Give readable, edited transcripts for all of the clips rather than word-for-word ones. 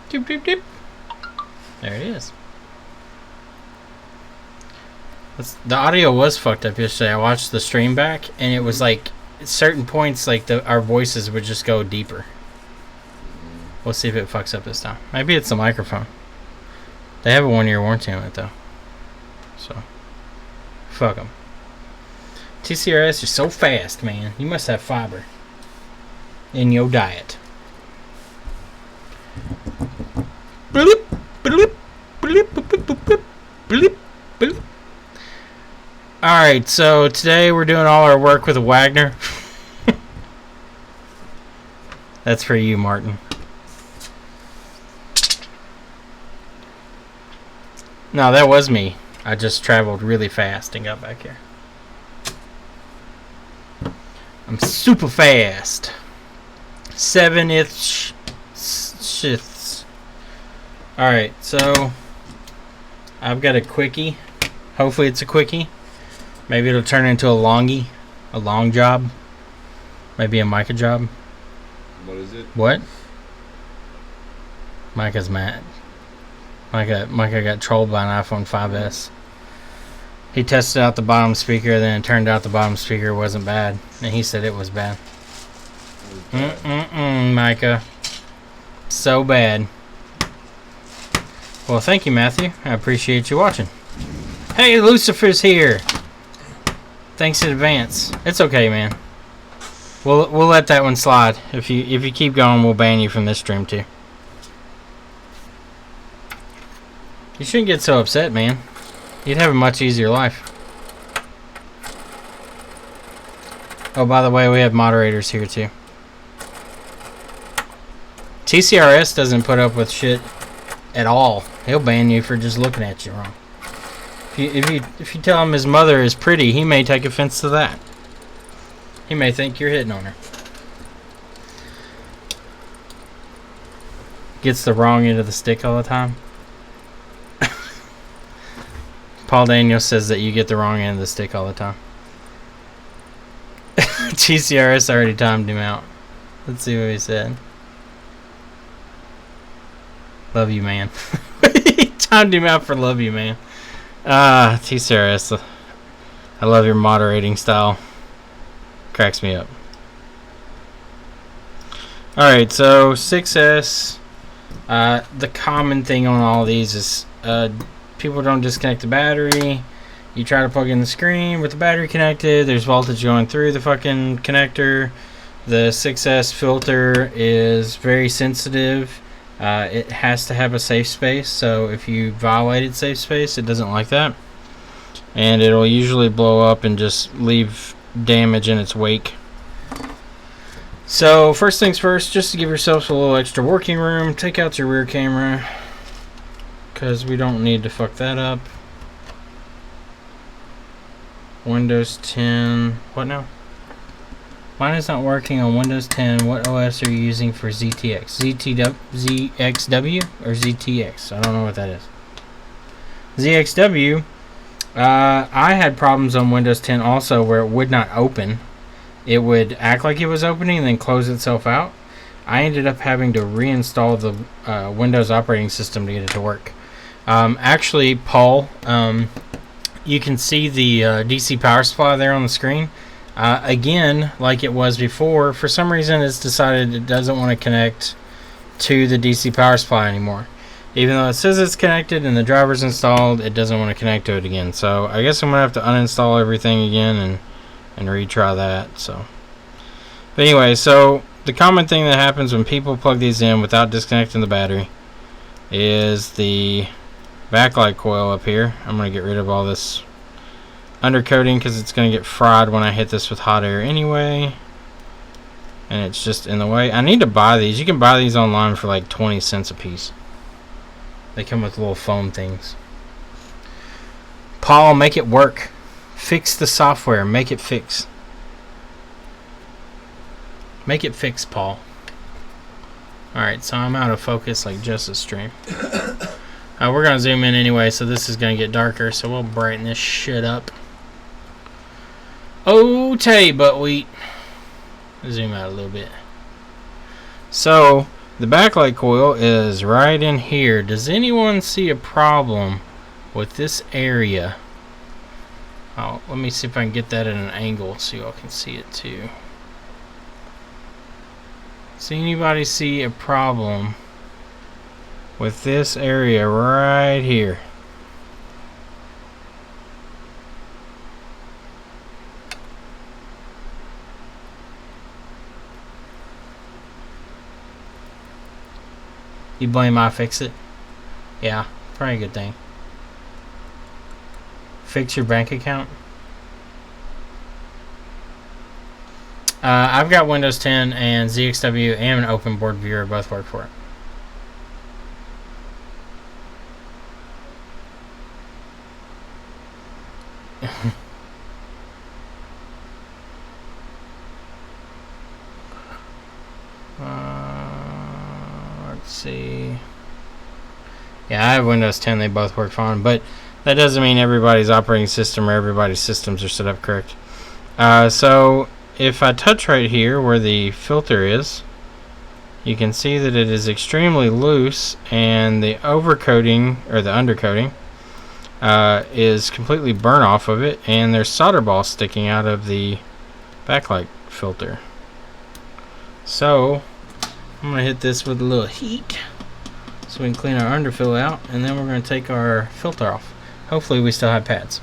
Doop, doop, doop. There it is. The audio was fucked up yesterday. I watched the stream back, and it was like at certain points, like our voices would just go deeper. We'll see if it fucks up this time. Maybe it's the microphone. They have a 1-year warranty on it though, so fuck them. TCRS is so fast, man. You must have fiber in your diet. Bloop, bloop, bloop, bloop, bloop, bloop, bloop. Alright, so today we're doing all our work with a Wagner. That's for you, Martin. No, that was me. I just traveled really fast and got back here. I'm super fast. 7-ish shifts. Alright, so I've got a quickie. Hopefully it's a quickie. Maybe it'll turn into a longie. A long job. Maybe a Micah job. What is it? What? Micah's mad. Micah got trolled by an iPhone 5S. He tested out the bottom speaker, then it turned out the bottom speaker wasn't bad. And he said it was bad. Micah. So bad. Well, thank you, Matthew. I appreciate you watching. Hey, Lucifer's here. Thanks in advance. It's okay, man. We'll let that one slide. If you keep going, we'll ban you from this stream too. You shouldn't get so upset, man. You'd have a much easier life. Oh, by the way, we have moderators here too. TCRS doesn't put up with shit at all. He'll ban you for just looking at you wrong. If you tell him his mother is pretty, he may take offense to that. He may think you're hitting on her. Gets the wrong end of the stick all the time. Paul Daniel says that you get the wrong end of the stick all the time. TCRS already timed him out. Let's see what he said. Love you, man. He timed him out for love you, man. TCRS. I love your moderating style. Cracks me up. Alright, so 6S. The common thing on all these is people don't disconnect the battery. You try to plug in the screen with the battery connected. There's voltage going through the fucking connector. The 6S filter is very sensitive. It has to have a safe space, so if you violated safe space, it doesn't like that. And it'll usually blow up and just leave damage in its wake. So first things first, just to give yourself a little extra working room, take out your rear camera, because we don't need to fuck that up. Windows 10, what now? Mine is not working on Windows 10. What OS are you using for ZTX? ZXW or ZTX? I don't know what that is. ZXW, I had problems on Windows 10 also where it would not open. It would act like it was opening and then close itself out. I ended up having to reinstall the Windows operating system to get it to work. Actually, Paul, you can see the DC power supply there on the screen. Again, like it was before, for some reason it's decided it doesn't want to connect to the DC power supply anymore. Even though it says it's connected and the driver's installed, it doesn't want to connect to it again. So I guess I'm going to have to uninstall everything again and retry that. So, but anyway, so the common thing that happens when people plug these in without disconnecting the battery is the backlight coil up here. I'm going to get rid of all this undercoating because it's going to get fried when I hit this with hot air anyway, and it's just in the way. I need to buy these. You can buy these online for like 20 cents a piece. They come with little foam things. Paul, make it work. Fix the software. Make it fix. Make it fix, Paul. Alright, so I'm out of focus like just a stream. We're going to zoom in anyway, so this is going to get darker, so we'll brighten this shit up. Okay, but we zoom out a little bit. So, The backlight coil is right in here. Does anyone see a problem with this area? Oh, let me see if I can get that at an angle so y'all can see it too. Does anybody see a problem with this area right here? You blame iFixit? Yeah, probably a good thing. Fix your bank account. I've got Windows 10 and ZXW and an open board viewer both work for it. Let's see. Yeah, I have Windows 10. They both work fine, but that doesn't mean everybody's operating system or everybody's systems are set up correct. So if I touch right here where the filter is, you can see that it is extremely loose, and the overcoating or the undercoating is completely burnt off of it, and there's solder balls sticking out of the backlight filter. So I'm gonna hit this with a little heat so we can clean our underfill out, and then we're gonna take our filter off. Hopefully we still have pads.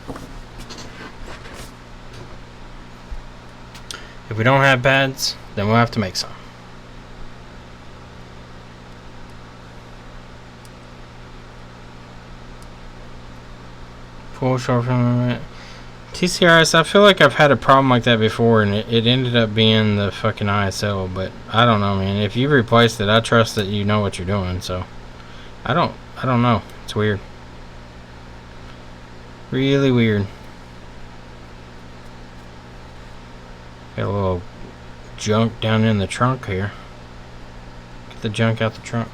If we don't have pads, then we'll have to make some. Full short film TCRS, I feel like I've had a problem like that before, and it ended up being the fucking ISO, but I don't know, man. If you replaced it, I trust that you know what you're doing, so I don't know. It's weird. Really weird. Got a little junk down in the trunk here. Get the junk out the trunk.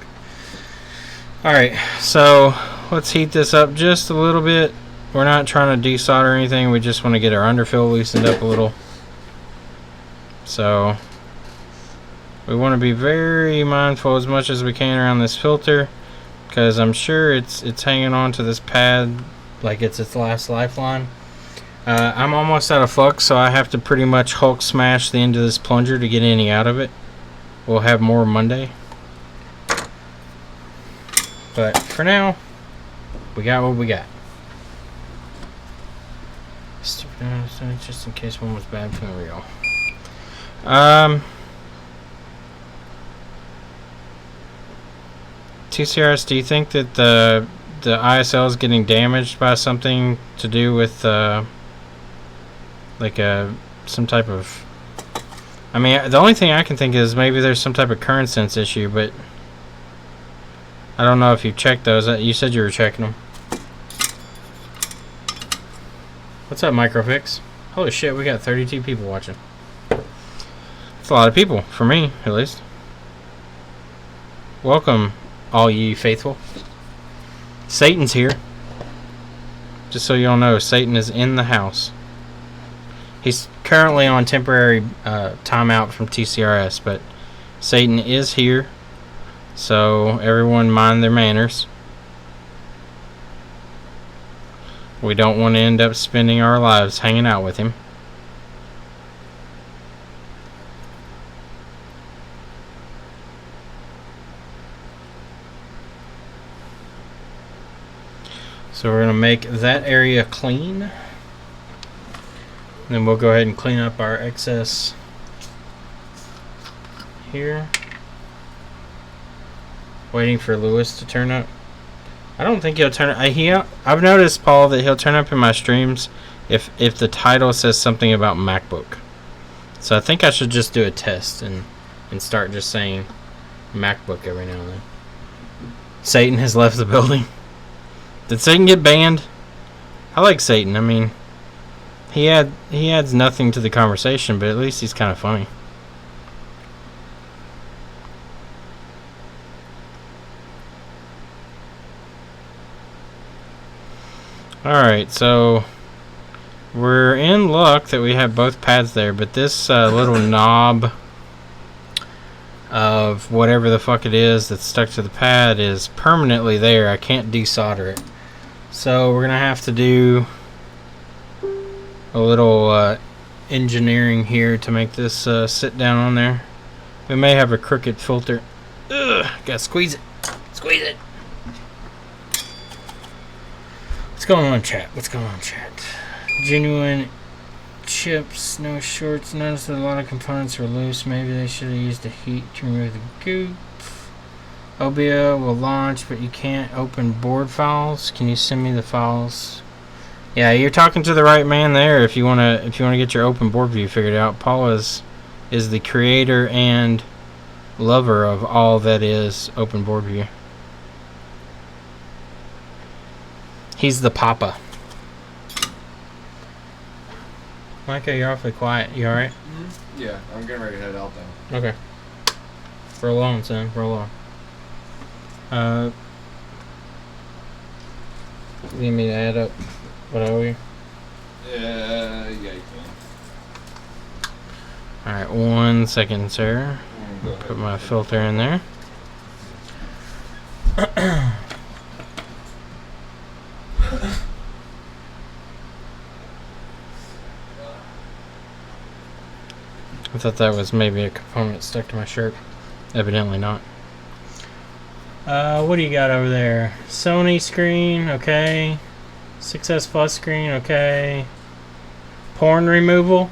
Alright, so let's heat this up just a little bit. We're not trying to desolder anything. We just want to get our underfill loosened up a little. So we want to be very mindful as much as we can around this filter, because I'm sure it's hanging on to this pad like it's its last lifeline. I'm almost out of flux, so I have to pretty much Hulk smash the end of this plunger to get any out of it. We'll have more Monday. But for now, we got what we got. Just in case one was bad from the real. TCRS, do you think that the ISL is getting damaged by something to do with like some type of, I mean, the only thing I can think is maybe there's some type of current sense issue, but I don't know if you've checked those. You said you were checking them. What's up, Microfix? Holy shit, we got 32 people watching. It's a lot of people, for me, at least. Welcome, all ye faithful. Satan's here. Just so y'all know, Satan is in the house. He's currently on temporary timeout from TCRS, but Satan is here. So everyone mind their manners. We don't want to end up spending our lives hanging out with him. So we're going to make that area clean. Then we'll go ahead and clean up our excess here. Waiting for Lewis to turn up. I don't think he'll turn up. I've noticed, Paul, that he'll turn up in my streams if the title says something about MacBook. So I think I should just do a test and start just saying MacBook every now and then. Satan has left the building. Did Satan get banned? I like Satan. I mean, he adds nothing to the conversation, but at least he's kind of funny. Alright, so we're in luck that we have both pads there, but this little knob of of whatever the fuck it is that's stuck to the pad is permanently there. I can't desolder it. So we're gonna have to do a little engineering here to make this sit down on there. We may have a crooked filter. Ugh, gotta squeeze it. Squeeze it. What's going on, chat? What's going on, chat? Genuine chips, no shorts. Notice that a lot of components are loose. Maybe they should have used the heat to remove the goop. OBA will launch, but you can't open board files. Can you send me the files? Yeah, you're talking to the right man there. If you wanna get your open board view figured out, Paul is the creator and lover of all that is open board view. He's the papa. Micah, you're awfully quiet. You alright? Mm-hmm. Yeah, I'm getting ready to head out though. Okay. Roll on, son. Roll on. You need me to add up what I owe you? Yeah, you can. Alright, 1 second, sir. Put my filter in there. I thought that was maybe a component stuck to my shirt. Evidently not. What do you got over there? Sony screen, okay. 6S Plus screen, okay. Porn removal?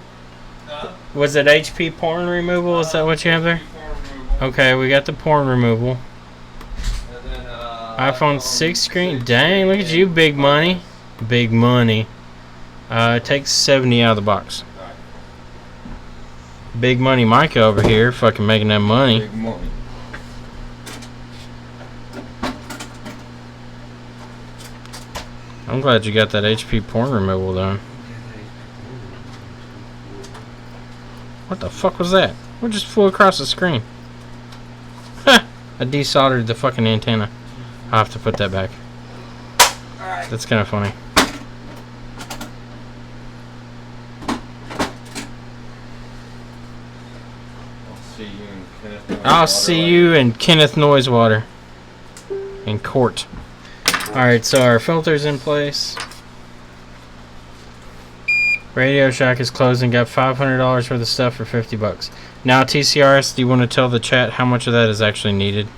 Was it HP porn removal? Is that what you have there? Okay, we got the porn removal. And then, iPhone 6 screen? Dang, look at you, big money. Big money. It takes 70 out of the box. Big money Micah over here, fucking making that money. Big money. I'm glad you got that HP porn removal done. What the fuck was that? What just flew across the screen? Ha! I desoldered the fucking antenna. I'll have to put that back. Alright. That's kind of funny. I'll see you in Kenneth Noisewater. In court. Alright, so our filter's in place. Radio Shack is closing. Got $500 worth of stuff for $50. Now, TCRS, do you want to tell the chat how much of that is actually needed?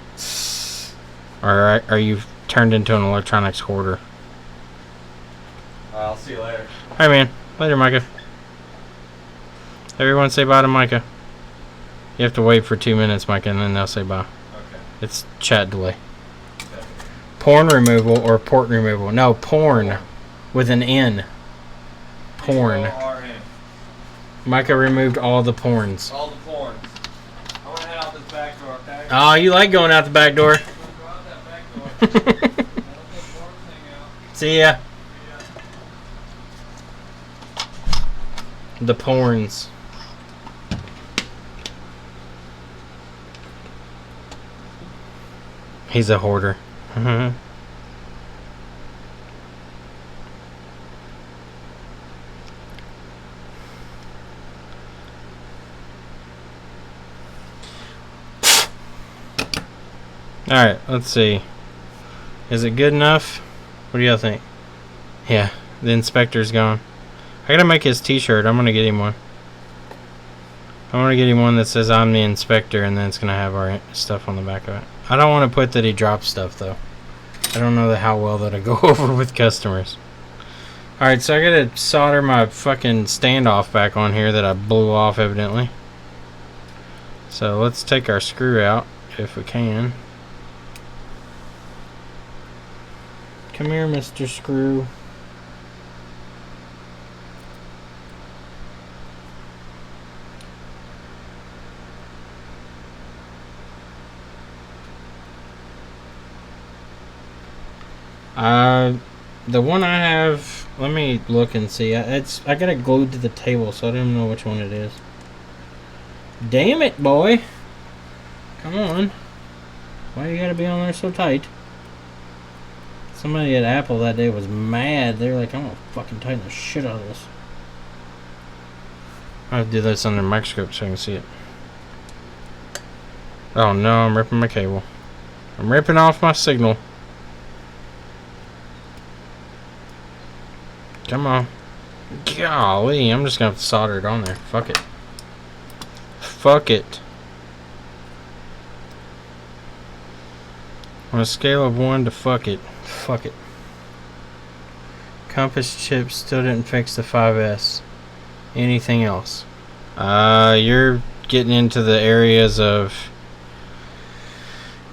Or are you turned into an electronics hoarder? I'll see you later. Alright, man. Later, Micah. Everyone say bye to Micah. You have to wait for 2 minutes, Micah, and then they'll say bye. Okay. It's chat delay. Okay. Porn removal or port removal? No, porn. With an N. Porn. P-O-R-N. Micah removed all the porns. All the porns. I'm gonna head out this back door, okay? Oh, you like going out the back door? I'm gonna go out that back door. Let the porns hang out. See ya. The porns. He's a hoarder. Alright, let's see. Is it good enough? What do y'all think? Yeah, the inspector's gone. I gotta make his t-shirt. I'm gonna get him one. I'm gonna get him one that says I'm the inspector, and then it's gonna have our stuff on the back of it. I don't want to put that he drops stuff, though. I don't know how well that'll go over with customers. Alright, so I gotta solder my fucking standoff back on here that I blew off, evidently. So let's take our screw out, if we can. Come here, Mr. Screw. The one I have, let me look and see. I got it glued to the table, so I don't even know which one it is. Damn it, boy! Come on. Why you gotta be on there so tight? Somebody at Apple that day was mad. They were like, I'm gonna fucking tighten the shit out of this. I have to do this under Microscope so I can see it. Oh no, I'm ripping my cable. I'm ripping off my signal. Come on. Golly, I'm just gonna have to solder it on there. Fuck it. Fuck it. On a scale of 1 to fuck it. Fuck it. Compass chip still didn't fix the 5S. Anything else? You're getting into the areas of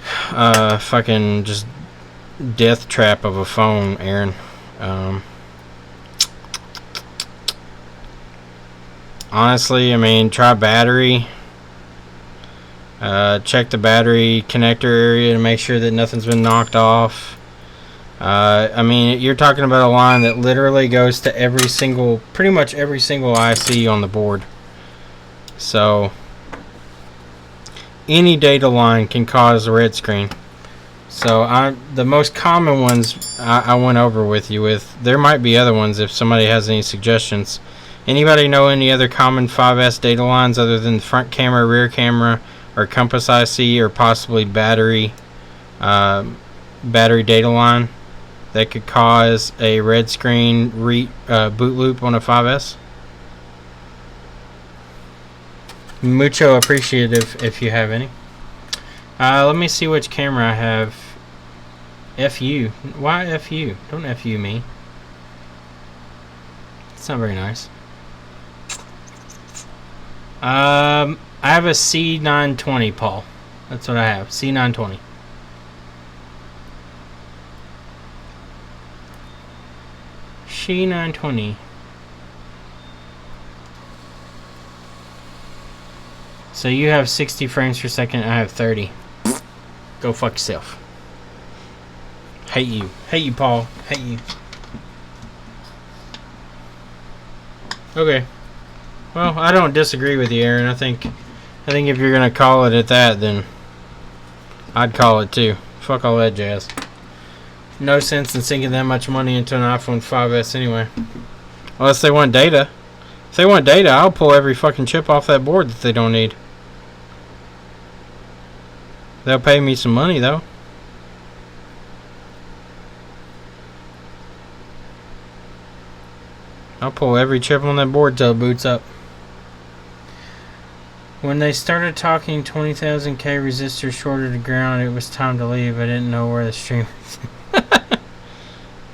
fucking just death trap of a phone, Aaron. Honestly, I mean, try battery. Check the battery connector area to make sure that nothing's been knocked off. I mean, you're talking about a line that literally goes to every single, pretty much every single IC on the board. So, any data line can cause a red screen. So, the most common ones I went over with you with. There might be other ones if somebody has any suggestions. Anybody know any other common 5S data lines other than front camera, rear camera, or compass IC, or possibly battery data line that could cause a red screen boot loop on a 5S? Mucho appreciative if you have any. Let me see which camera I have. FU. Why FU? Don't FU me. It's not very nice. I have a C920, Paul. That's what I have. C920. C920. So you have 60 frames per second. I have 30. Go fuck yourself. Hate you. Hate you, Paul. Hate you. Okay. Well, I don't disagree with you, Aaron. I think if you're gonna call it at that, then I'd call it too. Fuck all that jazz. No sense in sinking that much money into an iPhone 5S anyway. Unless they want data. If they want data, I'll pull every fucking chip off that board that they don't need. They'll pay me some money though. I'll pull every chip on that board till it boots up. When they started talking 20,000 K resistors shorted to ground, it was time to leave. I didn't know where the stream was.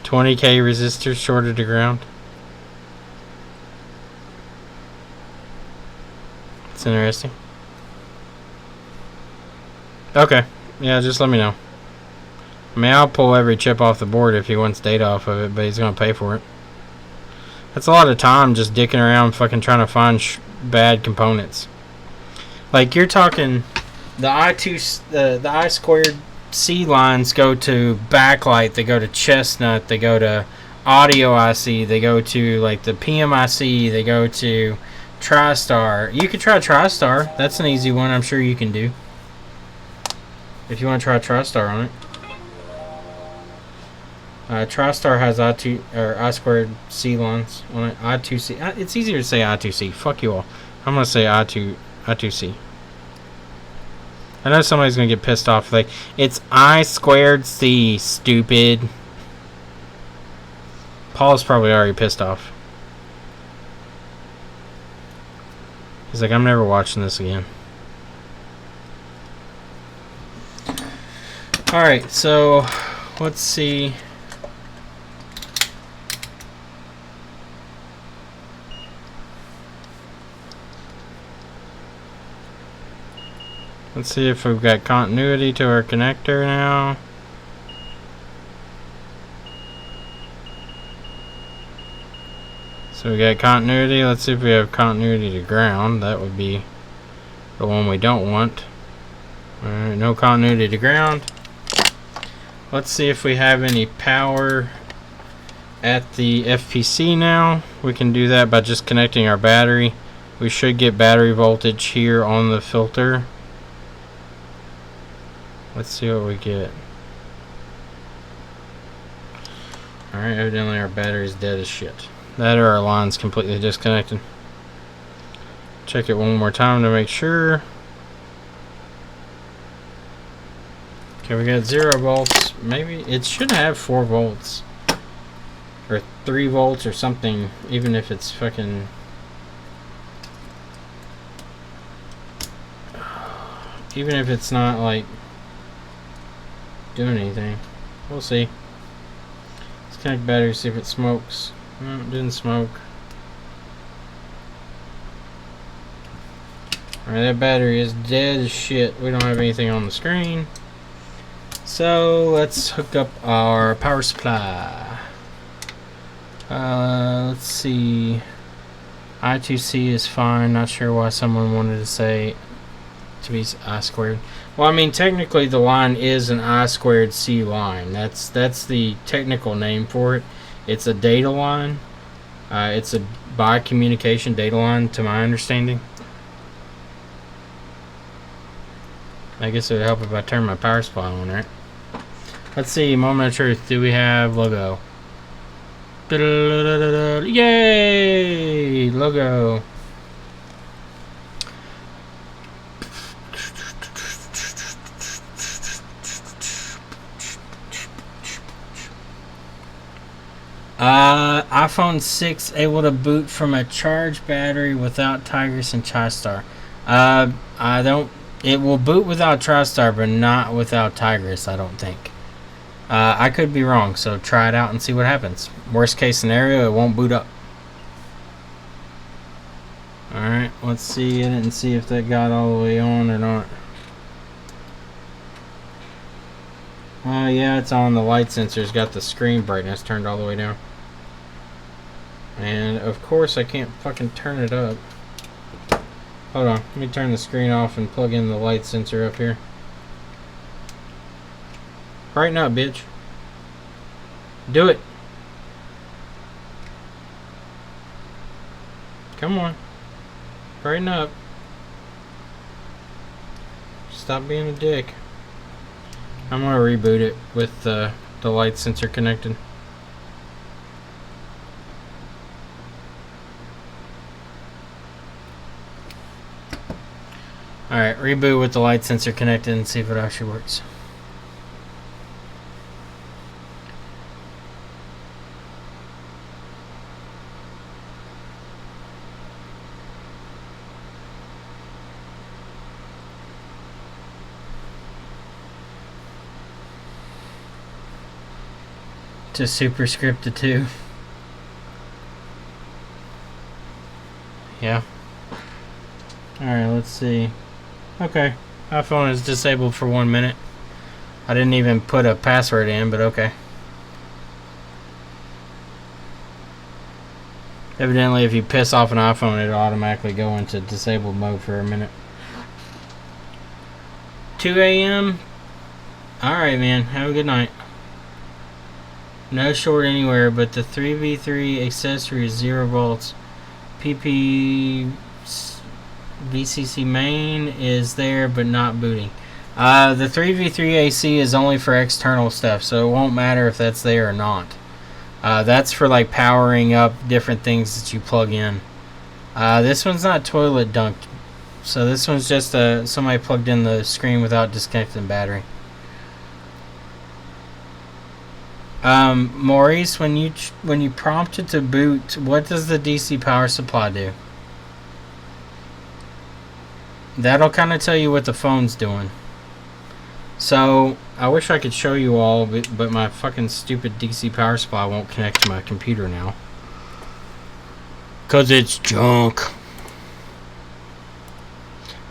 20K resistors shorted to ground. It's interesting. Okay. Yeah, just let me know. I mean, I'll pull every chip off the board if he wants data off of it, but he's going to pay for it. That's a lot of time just dicking around fucking trying to find bad components. Like, you're talking the I squared C lines go to backlight, they go to chestnut, they go to audio IC, they go to like the PMIC, they go to TriStar. You could try TriStar. That's an easy one I'm sure you can do. If you want to try TriStar on it. TriStar has I squared C lines on it. I2C. It's easier to say I2C. Fuck you all. I'm gonna say I2C. I know somebody's gonna get pissed off. Like, it's I squared C, stupid. Paul's probably already pissed off. He's like, I'm never watching this again. Alright, so let's see. Let's see if we've got continuity to our connector now. So we got continuity. Let's see if we have continuity to ground. That would be the one we don't want. Alright, no continuity to ground. Let's see if we have any power at the FPC now. We can do that by just connecting our battery. We should get battery voltage here on the filter. Let's see what we get. Alright, evidently our battery's dead as shit. That or our line's completely disconnected. Check it one more time to make sure. Okay, we got 0 volts. Maybe it should have 4 volts. Or 3 volts or something, even if it's fucking... Even if it's not, like, doing anything. We'll see. Let's connect battery, see if it smokes. No, it didn't smoke. Alright, that battery is dead as shit. We don't have anything on the screen. So, let's hook up our power supply. Let's see. I2C is fine. Not sure why someone wanted to say to be I squared. Well, I mean, technically the line is an I squared C line. That's the technical name for it. It's a data line. It's a bi-communication data line, to my understanding. I guess it would help if I turn my power supply on, right? Let's see, moment of truth. Do we have logo? Yay! Logo. iPhone 6 able to boot from a charged battery without Tigris and TriStar. I don't. It will boot without TriStar, but not without Tigris, I don't think. I could be wrong, so try it out and see what happens. Worst case scenario, it won't boot up. Alright, let's see it and see if that got all the way on or not. Yeah, it's on. The light sensor's got the screen brightness turned all the way down. And of course I can't fucking turn it up. Hold on, let me turn the screen off and plug in the light sensor up here. Brighten up, bitch. Do it. Come on. Brighten up. Stop being a dick. I'm gonna reboot it with the light sensor connected. Alright, reboot with the light sensor connected and see if it actually works. To superscript the 2. Yeah. Alright, let's see. Okay. iPhone is disabled for 1 minute. I didn't even put a password in, but okay. Evidently, if you piss off an iPhone, it'll automatically go into disabled mode for a minute. 2 a.m. Alright, man. Have a good night. No short anywhere, but the 3v3 accessory is 0 volts. PP VCC main is there, but not booting. The 3v3 AC is only for external stuff, so it won't matter if that's there or not. That's for like powering up different things that you plug in. This one's not toilet dunked, so this one's just somebody plugged in the screen without disconnecting the battery. Maurice, when you prompt it to boot, what does the DC power supply do? That'll kind of tell you what the phone's doing. So, I wish I could show you all, but my fucking stupid DC power supply won't connect to my computer now. 'Cause it's junk.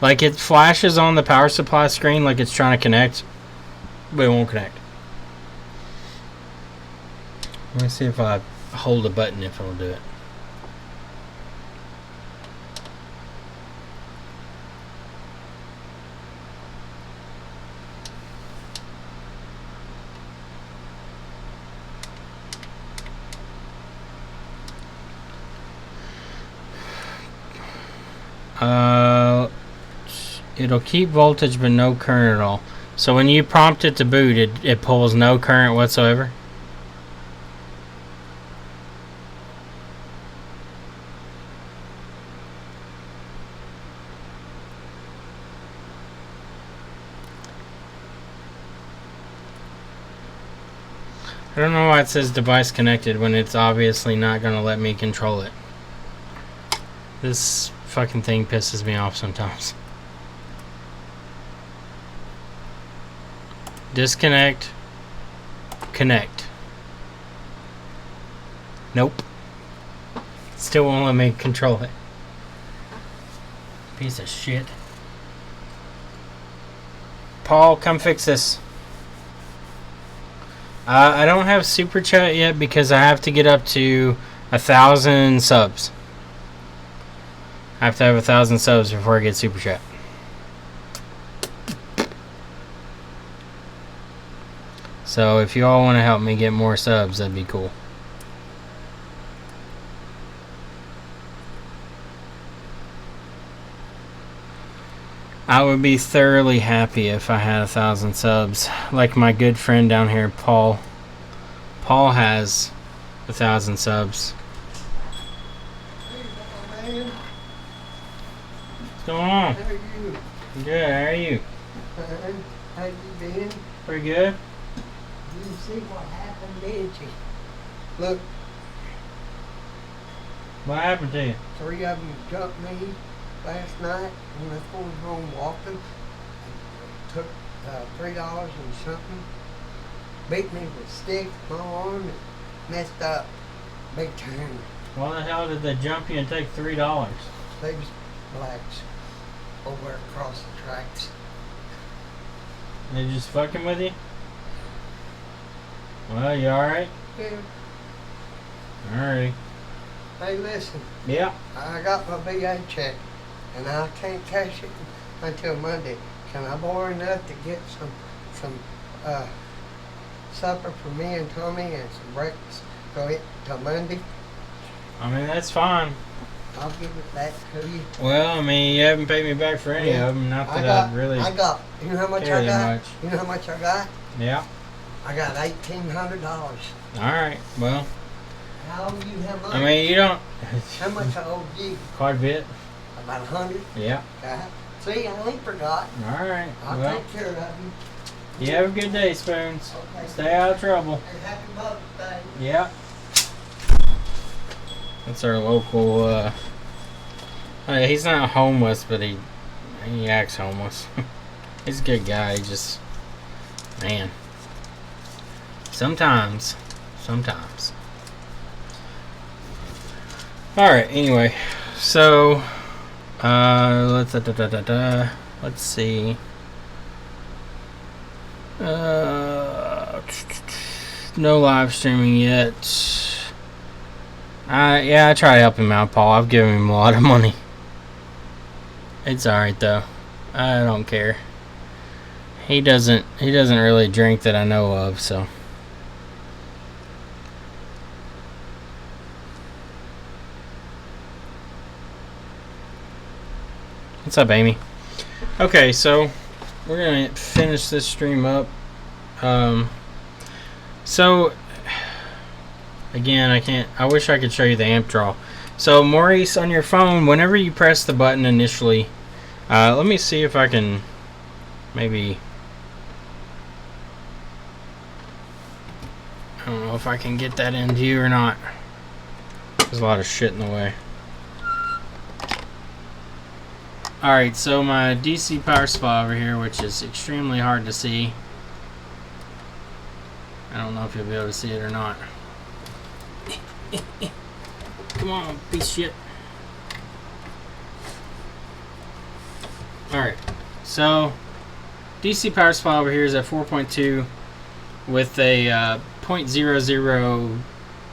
Like, it flashes on the power supply screen like it's trying to connect, but it won't connect. Let me see if I hold a button if it'll do it. It'll keep voltage but no current at all. So when you prompt it to boot, it pulls no current whatsoever. I don't know why it says device connected when it's obviously not going to let me control it. This fucking thing pisses me off sometimes. Disconnect. Connect. Nope. Still won't let me control it. Piece of shit. Paul, come fix this. I don't have Super Chat yet because I have to get up to 1,000 subs. I have to have 1,000 subs before I get Super Chat. So if you all want to help me get more subs, that'd be cool. I would be thoroughly happy if I had 1,000 subs. Like my good friend down here, Paul. Paul has 1,000 subs. Hey, What's going on? how are you? Good, how are you? How you been? Pretty good. You see what happened, didn't you? Look, What happened to you? 3 of them jumped me last night when I was going home walking. Took $3 and something. Beat me with sticks, my arm, and messed up big time. Why the hell did they jump you and take $3? They was blacks over across the tracks. They just fucking with you? Well, you alright? Yeah. Alrighty. Hey, listen. Yeah. I got my BGA check, and I can't cash it until Monday. Can I borrow enough to get some supper for me and Tommy and some breakfast till Monday? I mean, that's fine. I'll give it back to you. Well, I mean, you haven't paid me back for any of them. Not that I really I got. You know how much care I that got? much. You know how much I got? Yeah. I got $1,800. Alright, well, How owe you? How much? I mean, you don't... How much I owe you? Quite a bit. About 100. Yeah. See, I ain't forgot. Alright, I'll well, take care of you. you have a good day, Spoons. Okay. Stay out of trouble. And happy Mother's Day. Yeah. That's our local, he's not homeless, but he acts homeless. He's a good guy, he just... Man. Sometimes. Alright, anyway. So, let's see. No live streaming yet. Yeah, I try to help him out, Paul. I've given him a lot of money. It's alright though. I don't care. He doesn't really drink that I know of, so. What's up, Amy? Okay, so we're gonna finish this stream up. So again, I wish I could show you the amp draw. So Maurice, on your phone, whenever you press the button initially, let me see if I can maybe, I don't know if I can get that in view or not. There's a lot of shit in the way. Alright, so my DC power supply over here, which is extremely hard to see. I don't know if you'll be able to see it or not. Come on, piece of shit. Alright, so DC power supply over here is at 4.2 with a 0.00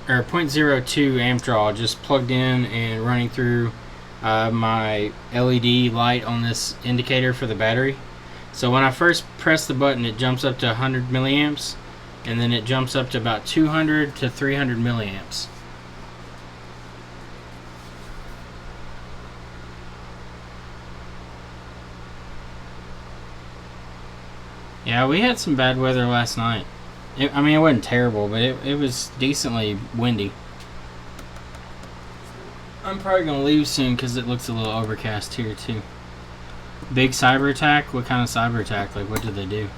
or 0.02 amp draw just plugged in and running through my LED light on this indicator for the battery. So when I first press the button, it jumps up to 100 milliamps, and then it jumps up to about 200 to 300 milliamps. Yeah, we had some bad weather last night. I mean, it wasn't terrible, but it was decently windy. I'm probably going to leave soon because it looks a little overcast here, too. Big cyber attack? What kind of cyber attack? Like, what did they do?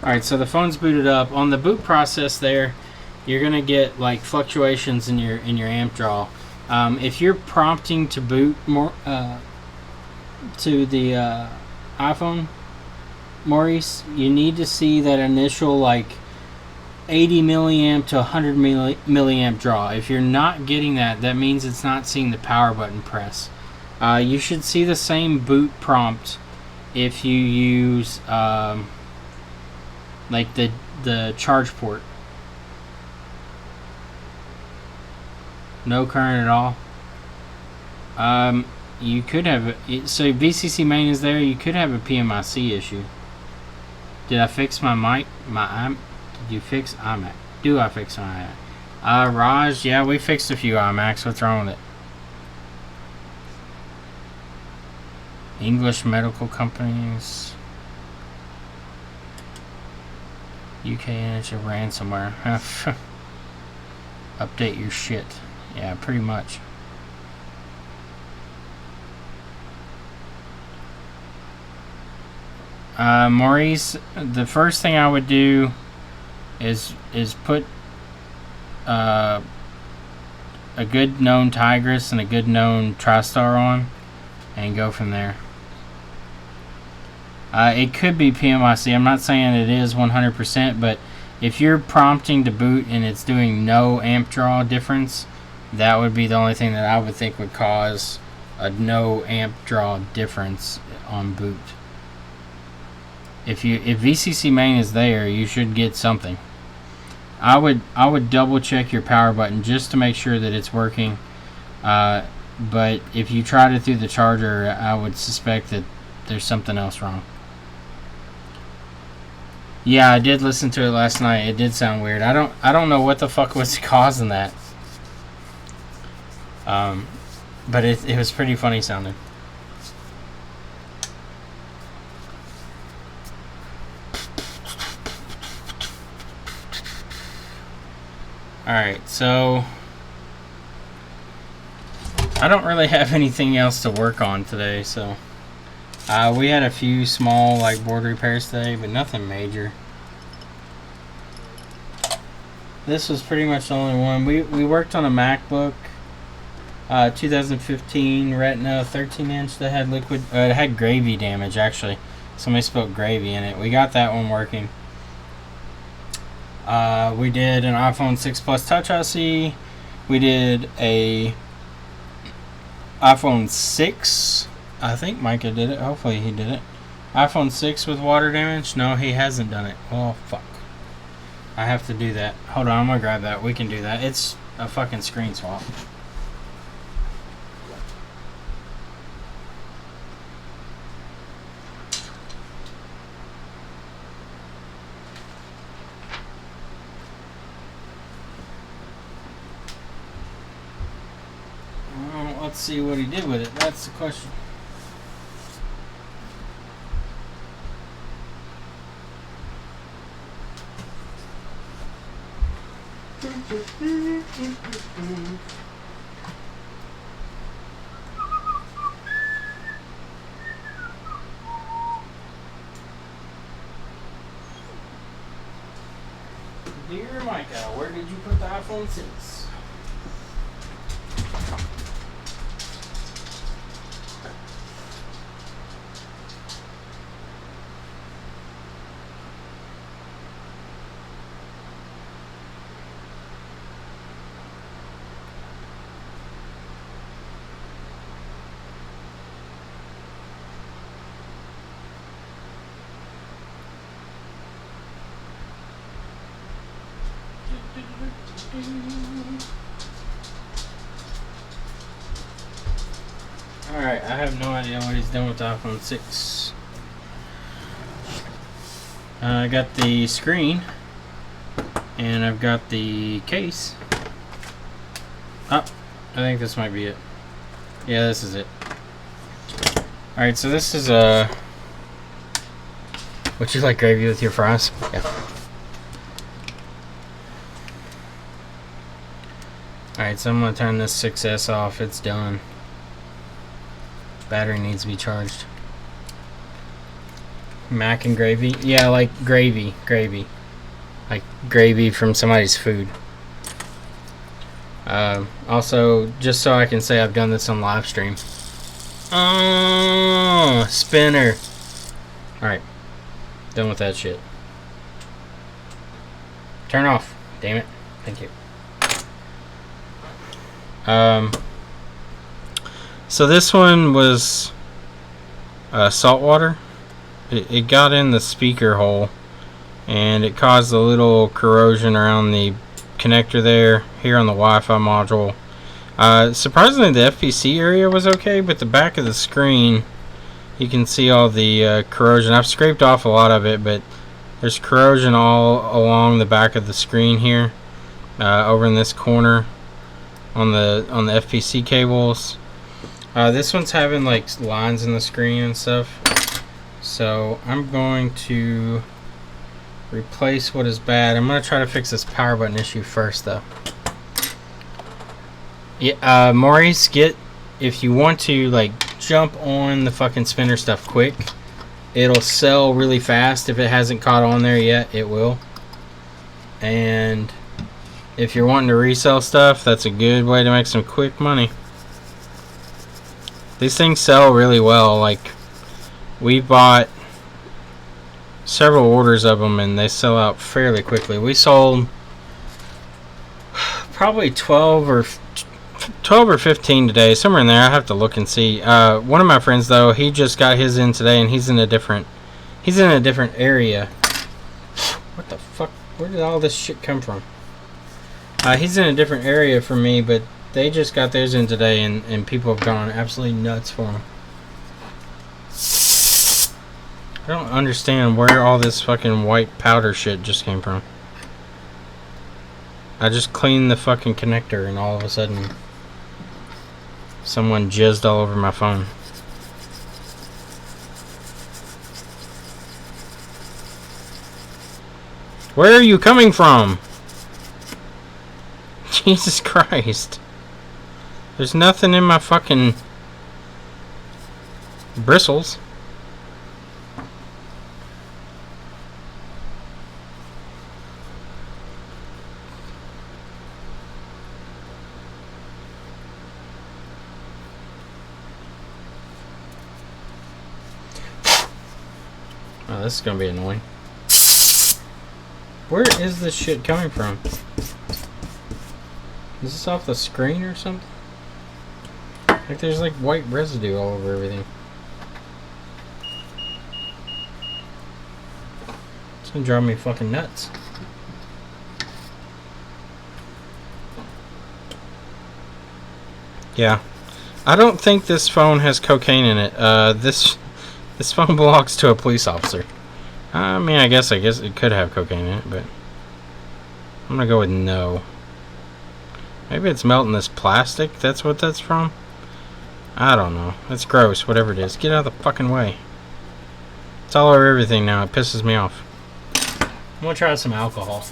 Alright, so the phone's booted up. On the boot process there, you're gonna get like fluctuations in your amp draw. If you're prompting to boot more to the iPhone, Maurice, you need to see that initial like 80 milliamp to 100 milliamp draw. If you're not getting that, that means it's not seeing the power button press. You should see the same boot prompt if you use like the charge port. No current at all. You could have so VCC main is there. You could have a PMIC issue. Did I fix my mic? Did you fix iMac? Do I fix my iMac? Raj, yeah, we fixed a few iMacs. What's wrong with it? English medical companies. UK energy ransomware. Update your shit. Yeah, pretty much. Maurice, the first thing I would do is put a good known Tigris and a good known TriStar on and go from there. It could be PMIC. I'm not saying it is 100%, but if you're prompting to boot and it's doing no amp draw difference, that would be the only thing that I would think would cause a no amp draw difference on boot. If VCC main is there, you should get something. I would double check your power button just to make sure that it's working. But if you tried it through the charger, I would suspect that there's something else wrong. Yeah, I did listen to it last night. It did sound weird. I don't know what the fuck was causing that. But it was pretty funny sounding. Alright, so I don't really have anything else to work on today, so we had a few small like board repairs today, but nothing major. This was pretty much the only one. We worked on a MacBook 2015 Retina 13-inch that had liquid it had gravy damage actually. Somebody spilled gravy in it. We got that one working. We did an iPhone 6 Plus Touch IC. We did a iPhone 6. I think Micah did it. Hopefully he did it. iPhone 6 with water damage. No, he hasn't done it. Well, fuck. I have to do that. Hold on, I'm gonna grab that. We can do that. It's a fucking screen swap. Let's see what he did with it. That's the question. Dear Micah, where did you put the iPhone 6? Alright, I have no idea what he's done with the iPhone 6. I got the screen, and I've got the case. Oh, I think this might be it. Yeah, this is it. Alright, so this is a... Would you like gravy with your fries? Yeah. Alright, so I'm going to turn this 6S off. It's done. Battery needs to be charged. Mac and gravy? Yeah, like gravy. Gravy. Like gravy from somebody's food. Also, just so I can say I've done this on live stream. Oh, spinner. Alright. Done with that shit. Turn off. Damn it. Thank you. So this one was salt water. It got in the speaker hole and it caused a little corrosion around the connector there here on the Wi-Fi module. Surprisingly, the FPC area was okay, but the back of the screen, you can see all the corrosion. I've scraped off a lot of it, but there's corrosion all along the back of the screen here, over in this corner on the FPC cables. This one's having like lines in the screen and stuff, so I'm going to replace what is bad. I'm going to try to fix this power button issue first, though. Yeah, Maurice, if you want to like jump on the fucking spinner stuff quick, it'll sell really fast. If it hasn't caught on there yet, it will. And if you're wanting to resell stuff, that's a good way to make some quick money. These things sell really well. Like, we bought several orders of them and they sell out fairly quickly. We sold probably 12 or 15 today, somewhere in there. I have to look and see. One of my friends, though, he just got his in today and he's in a different area. What the fuck? Where did all this shit come from? He's in a different area from me, but they just got theirs in today and people have gone absolutely nuts for them. I don't understand where all this fucking white powder shit just came from. I just cleaned the fucking connector and all of a sudden someone jizzed all over my phone. Where are you coming from? Jesus Christ. There's nothing in my fucking bristles. Oh, this is gonna be annoying. Where is this shit coming from? Is this off the screen or something? Like there's like white residue all over everything. It's gonna drive me fucking nuts. Yeah. I don't think this phone has cocaine in it. This phone belongs to a police officer. I mean, I guess it could have cocaine in it, but I'm gonna go with no. Maybe it's melting this plastic. That's what that's from. I don't know. That's gross. Whatever it is, get out of the fucking way. It's all over everything now. It pisses me off. I'm gonna try some alcohol.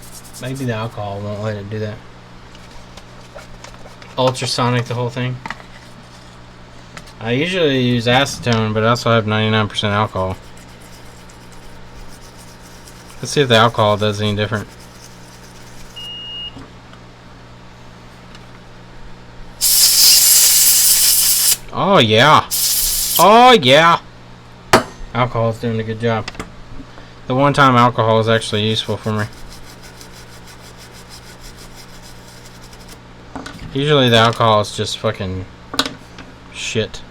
Maybe the alcohol won't let it do that. Ultrasonic the whole thing. I usually use acetone, but I also have 99% alcohol. Let's see if the alcohol does any different. Oh yeah. Oh yeah. Alcohol is doing a good job. The one time alcohol is actually useful for me. Usually the alcohol is just fucking shit.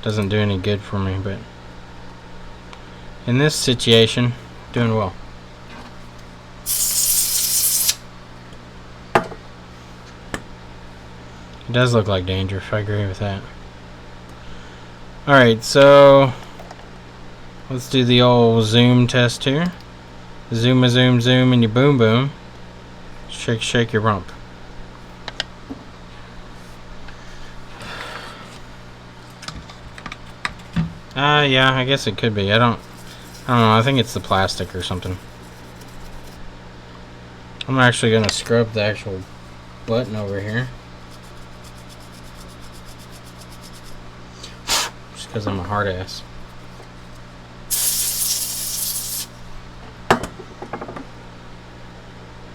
Doesn't do any good for me, but in this situation, doing well. It does look like dangerous, I agree with that. Alright, so let's do the old zoom test here. Zoom a zoom zoom and you boom boom. Shake shake your rump. Yeah, I guess it could be. I don't know, I think it's the plastic or something. I'm actually gonna scrub the actual button over here. Just because I'm a hard ass.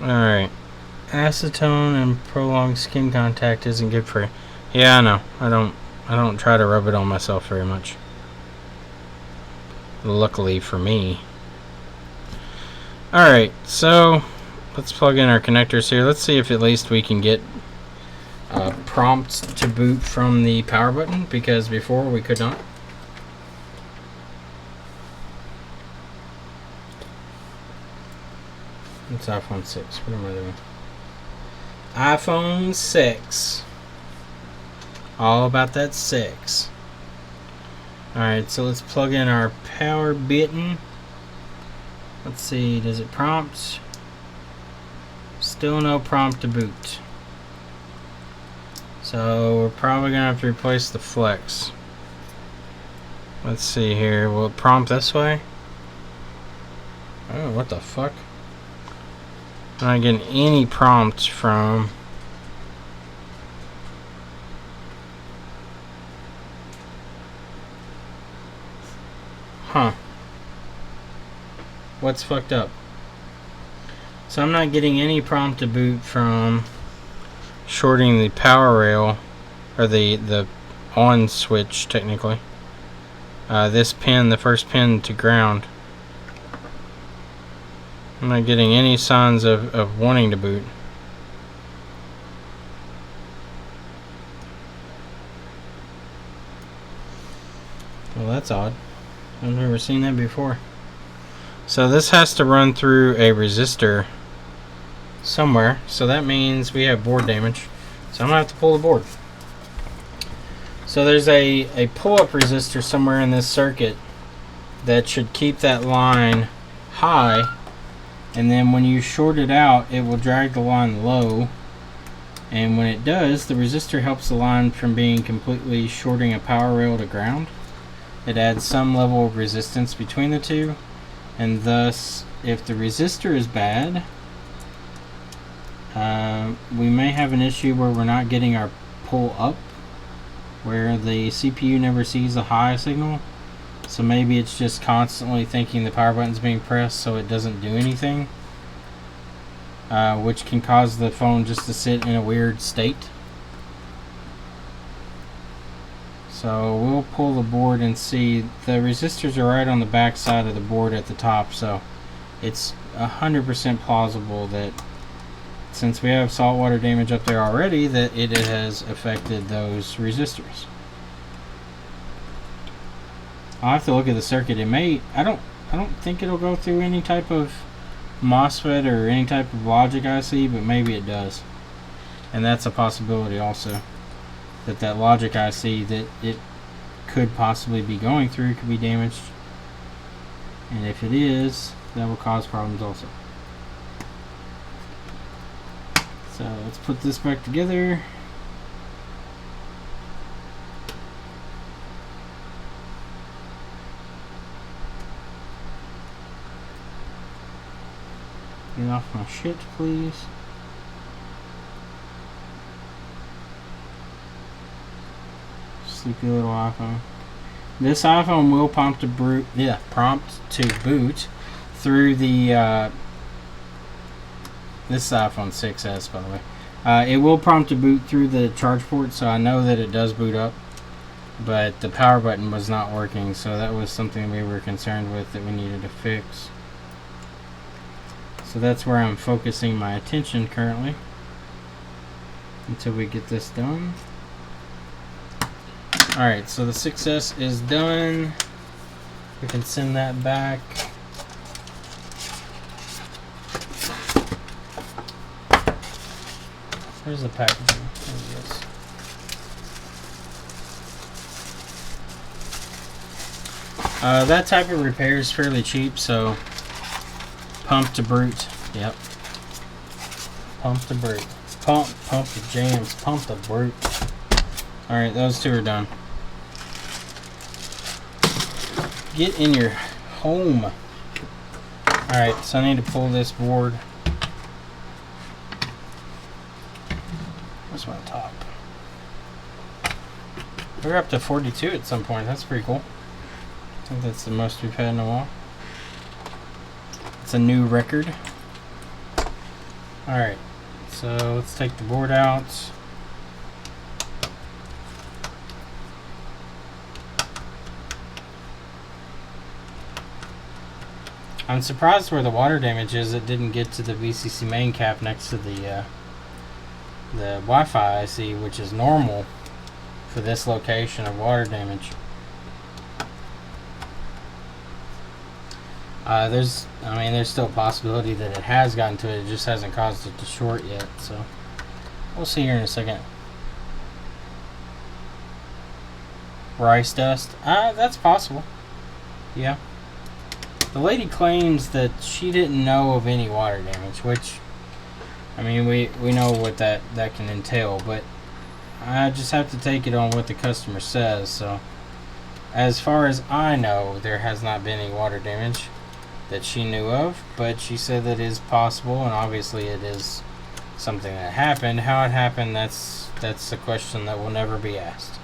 Alright. Acetone and prolonged skin contact isn't good for you. Yeah, I know. I don't try to rub it on myself very much. Luckily for me. Alright, so let's plug in our connectors here. Let's see if at least we can get prompts to boot from the power button, because before we could not. It's iPhone 6. What am I doing? iPhone 6. All about that 6. Alright, so let's plug in our power button. Let's see, does it prompt? Still no prompt to boot. So we're probably gonna have to replace the Flex. Let's see here. Will it prompt this way? Oh, what the fuck? I'm not getting any prompt from. Huh. What's fucked up? So I'm not getting any prompt to boot from shorting the power rail, or the on switch technically. This pin, the first pin to ground. I'm not getting any signs of wanting to boot. Well, that's odd. I've never seen that before. So this has to run through a resistor somewhere. So that means we have board damage. So I'm going to have to pull the board. So there's a pull-up resistor somewhere in this circuit that should keep that line high. And then when you short it out, it will drag the line low. And when it does, the resistor helps the line from being completely shorting a power rail to ground. It adds some level of resistance between the two. And thus, if the resistor is bad, we may have an issue where we're not getting our pull up, where the CPU never sees a high signal. So maybe it's just constantly thinking the power button's being pressed so it doesn't do anything, which can cause the phone just to sit in a weird state. So we'll pull the board and see. The resistors are right on the back side of the board at the top, so it's 100% plausible that since we have saltwater damage up there already, that it has affected those resistors. I'll have to look at the circuit. It may, I don't think it'll go through any type of MOSFET or any type of logic IC, but maybe it does. And that's a possibility also. That logic IC that it could possibly be going through could be damaged. And if it is, that will cause problems also. So let's put this back together. Get off my shit, please. Sleepy little iPhone. This iPhone will prompt to boot. Yeah, prompt to boot through the. This is iPhone 6s, by the way. It will prompt to boot through the charge port, so I know that it does boot up. But the power button was not working, so that was something we were concerned with that we needed to fix. So that's where I'm focusing my attention currently until we get this done. Alright, so the 6S is done. We can send that back. Where's the packaging? There it is. That type of repair is fairly cheap, so pump to brute. Yep. Pump to brute. Pump the jams. Pump the brute. Alright, those two are done. Get in your home. Alright, so I need to pull this board. Where's my top? We're up to 42 at some point. That's pretty cool. I think that's the most we've had in a while. It's a new record. Alright, so let's take the board out. I'm surprised where the water damage is. It didn't get to the VCC main cap next to the Wi-Fi IC, which is normal for this location of water damage. There's still a possibility that it has gotten to it. It just hasn't caused it to short yet. So we'll see here in a second. Rice dust. That's possible. Yeah. The lady claims that she didn't know of any water damage, which, I mean, we know what that can entail, but I just have to take it on what the customer says. So, as far as I know, there has not been any water damage that she knew of, but she said that it is possible, and obviously it is something that happened. How it happened, that's a question that will never be asked.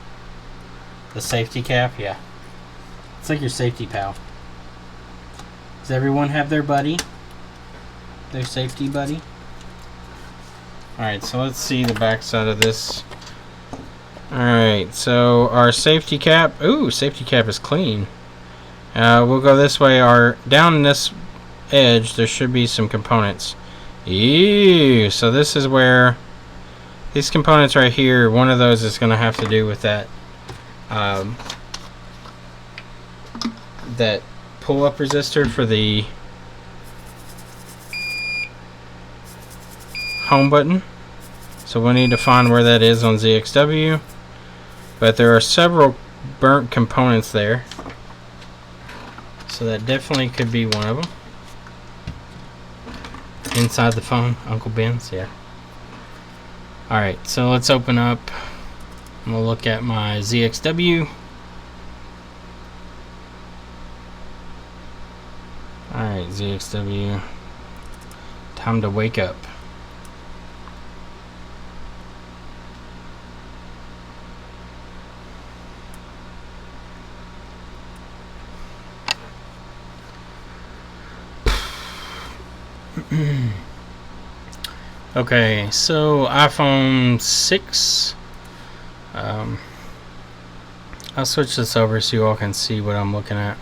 The safety cap, yeah. It's like your safety pal. Does everyone have their buddy? Their safety buddy? Alright, so let's see the back side of this. Alright, so our safety cap. Ooh, safety cap is clean. We'll go this way. Down this edge, there should be some components. Ew, so this is where these components right here, one of those is going to have to do with that that pull-up resistor for the home button. So we'll need to find where that is on ZXW. But there are several burnt components there. So that definitely could be one of them. Inside the phone, Uncle Ben's, yeah. Alright, so let's open up. I'm going to look at my ZXW. Alright, ZXW. Time to wake up. Okay, so iPhone 6. I'll switch this over so you all can see what I'm looking at.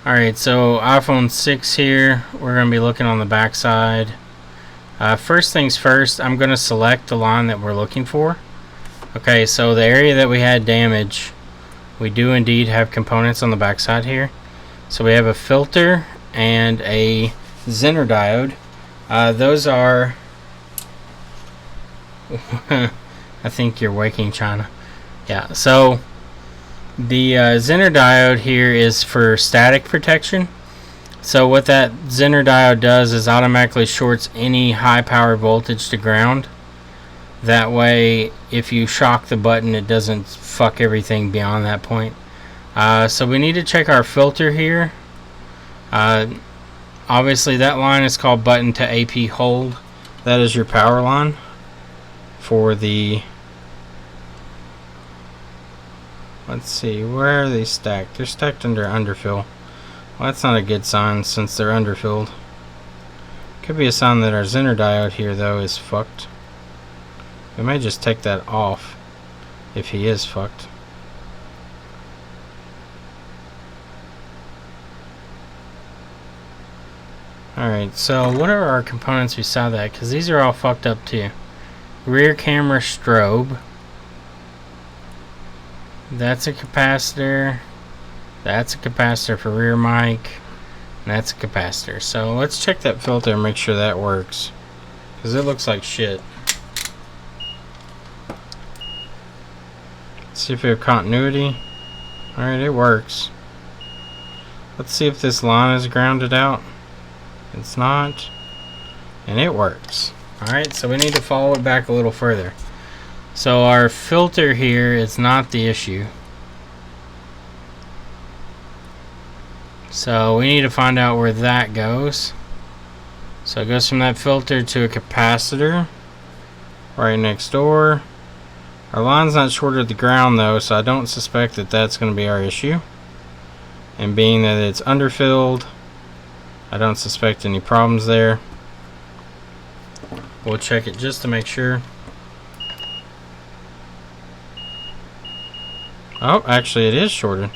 Alright, so iPhone 6 here. We're going to be looking on the back side. First things first, I'm going to select the line that we're looking for. Okay, so the area that we had damage, we do indeed have components on the back side here. So we have a filter and a Zener diode. Those are I think you're waking China. Yeah, so the Zener diode here is for static protection. So what that Zener diode does is automatically shorts any high power voltage to ground. That way, if you shock the button, it doesn't fuck everything beyond that point. So we need to check our filter here. Obviously, that line is called button to AP hold. That is your power line for the... Let's see, where are they stacked? They're stacked under underfill. Well, that's not a good sign since they're underfilled. Could be a sign that our Zener diode here, though, is fucked. We may just take that off if he is fucked. Alright, so what are our components beside that? Because these are all fucked up too. Rear camera strobe. That's a capacitor. That's a capacitor for rear mic. And that's a capacitor. So let's check that filter and make sure that works. Because it looks like shit. Let's see if we have continuity. Alright, it works. Let's see if this line is grounded out. It's not. And it works. Alright, so we need to follow it back a little further. So our filter here is not the issue. So we need to find out where that goes. So it goes from that filter to a capacitor right next door. Our line's not shorted to the ground though, so I don't suspect that that's going to be our issue. And being that it's underfilled, I don't suspect any problems there. We'll check it just to make sure. Oh, actually it is shorted.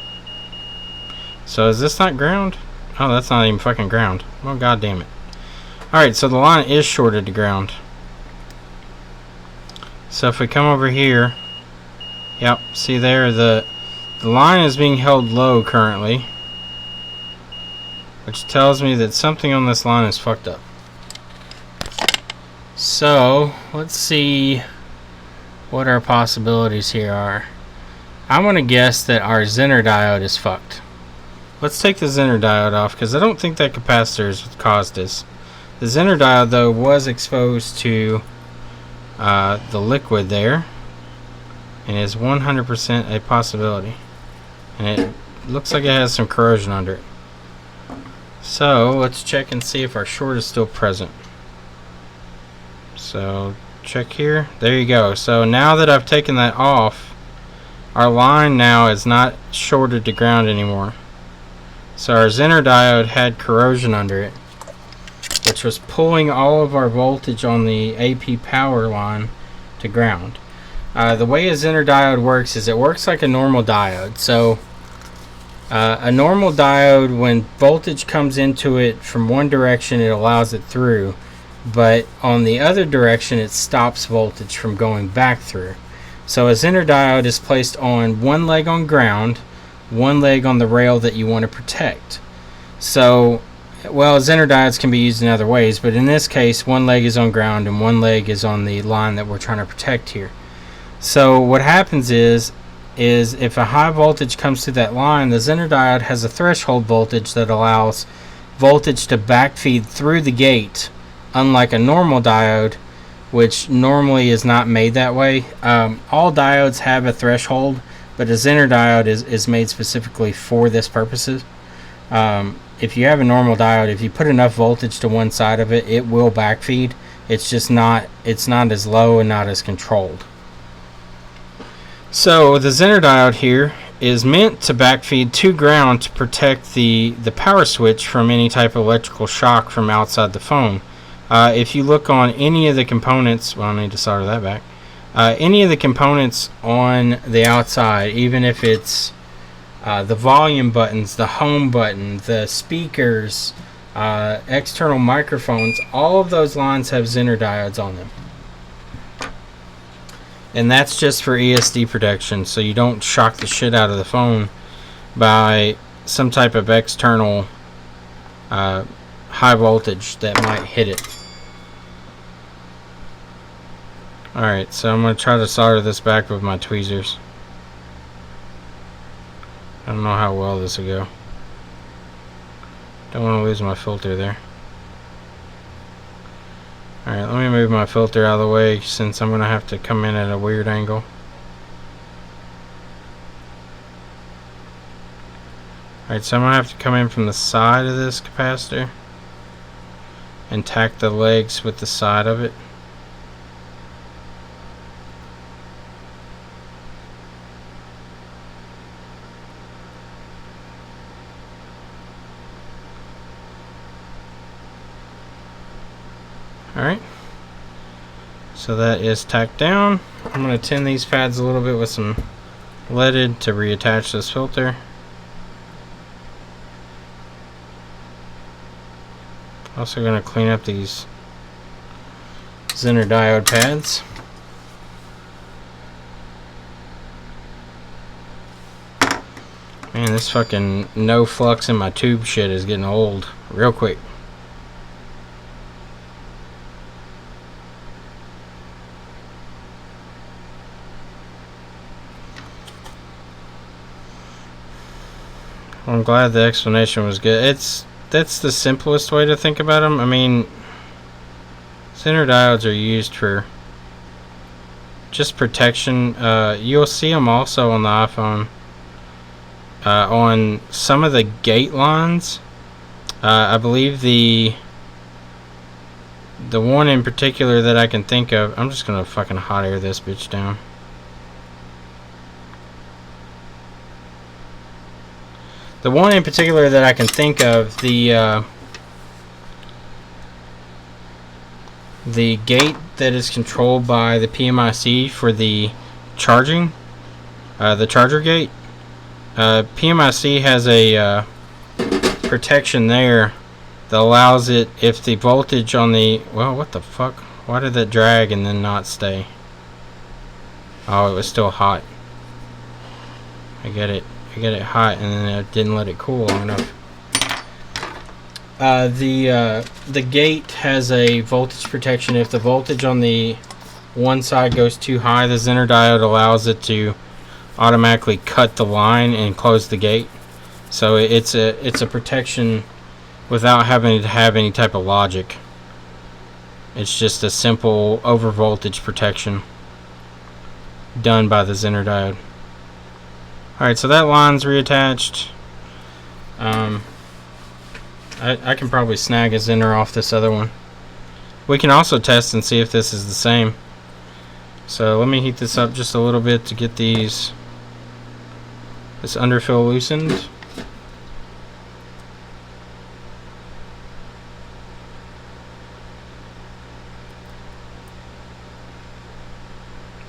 So is this not ground? Oh, that's not even fucking ground. Oh, god damn it. Alright, so the line is shorted to ground. So if we come over here, yep, see there, the line is being held low currently, which tells me that something on this line is fucked up. So let's see what our possibilities here are. I'm gonna guess that our Zener diode is fucked. Let's take the Zener diode off because I don't think that capacitor has caused this. The Zener diode though was exposed to the liquid there, and is 100% a possibility, and it looks like it has some corrosion under it. So let's check and see if our short is still present. So check here, there you go. So now that I've taken that off, our line now is not shorted to ground anymore. So our Zener diode had corrosion under it, which was pulling all of our voltage on the AP power line to ground. The way a Zener diode works is it works like a normal diode. So a normal diode, when voltage comes into it from one direction, it allows it through, but on the other direction it stops voltage from going back through. So a Zener diode is placed on one leg on ground, one leg on the rail that you want to protect. So, well, Zener diodes can be used in other ways, but in this case, one leg is on ground and one leg is on the line that we're trying to protect here. So what happens is if a high voltage comes through that line, the Zener diode has a threshold voltage that allows voltage to backfeed through the gate, unlike a normal diode, which normally is not made that way. All diodes have a threshold, but a Zener diode is made specifically for this purposes. If you have a normal diode, if you put enough voltage to one side of it, it will backfeed. It's just not as low and not as controlled. So the Zener diode here is meant to backfeed to ground to protect the power switch from any type of electrical shock from outside the phone. If you look on any of the components, well, I need to solder that back. Any of the components on the outside, even if it's the volume buttons, the home button, the speakers, external microphones, all of those lines have Zener diodes on them. And that's just for ESD protection, so you don't shock the shit out of the phone by some type of external high voltage that might hit it. Alright, so I'm going to try to solder this back with my tweezers. I don't know how well this will go. Don't want to lose my filter there. Alright, let me move my filter out of the way since I'm going to have to come in at a weird angle. Alright, so I'm going to have to come in from the side of this capacitor and tack the legs with the side of it. Alright, so that is tacked down. I'm going to tin these pads a little bit with some leaded to reattach this filter. Also going to clean up these Zener diode pads. Man, this fucking no flux in my tube shit is getting old real quick. I'm glad the explanation was good. That's the simplest way to think about them. I mean, Zener diodes are used for just protection. You'll see them also on the iPhone on some of the gate lines. I believe the one in particular that I can think of. I'm just gonna fucking hot air this bitch down. The one in particular that I can think of, the the gate that is controlled by the PMIC for the charging, the charger gate, PMIC has a protection there that allows it, if the voltage on the, well, what the fuck? Why did that drag and then not stay? Oh, it was still hot. I get it hot, and then it didn't let it cool long enough. The gate has a voltage protection. If the voltage on the one side goes too high, the Zener diode allows it to automatically cut the line and close the gate. So it's a protection without having to have any type of logic. It's just a simple over voltage protection done by the Zener diode. Alright, so that line's reattached. I can probably snag a Zener off this other one. We can also test and see if this is the same. So let me heat this up just a little bit to get this underfill loosened.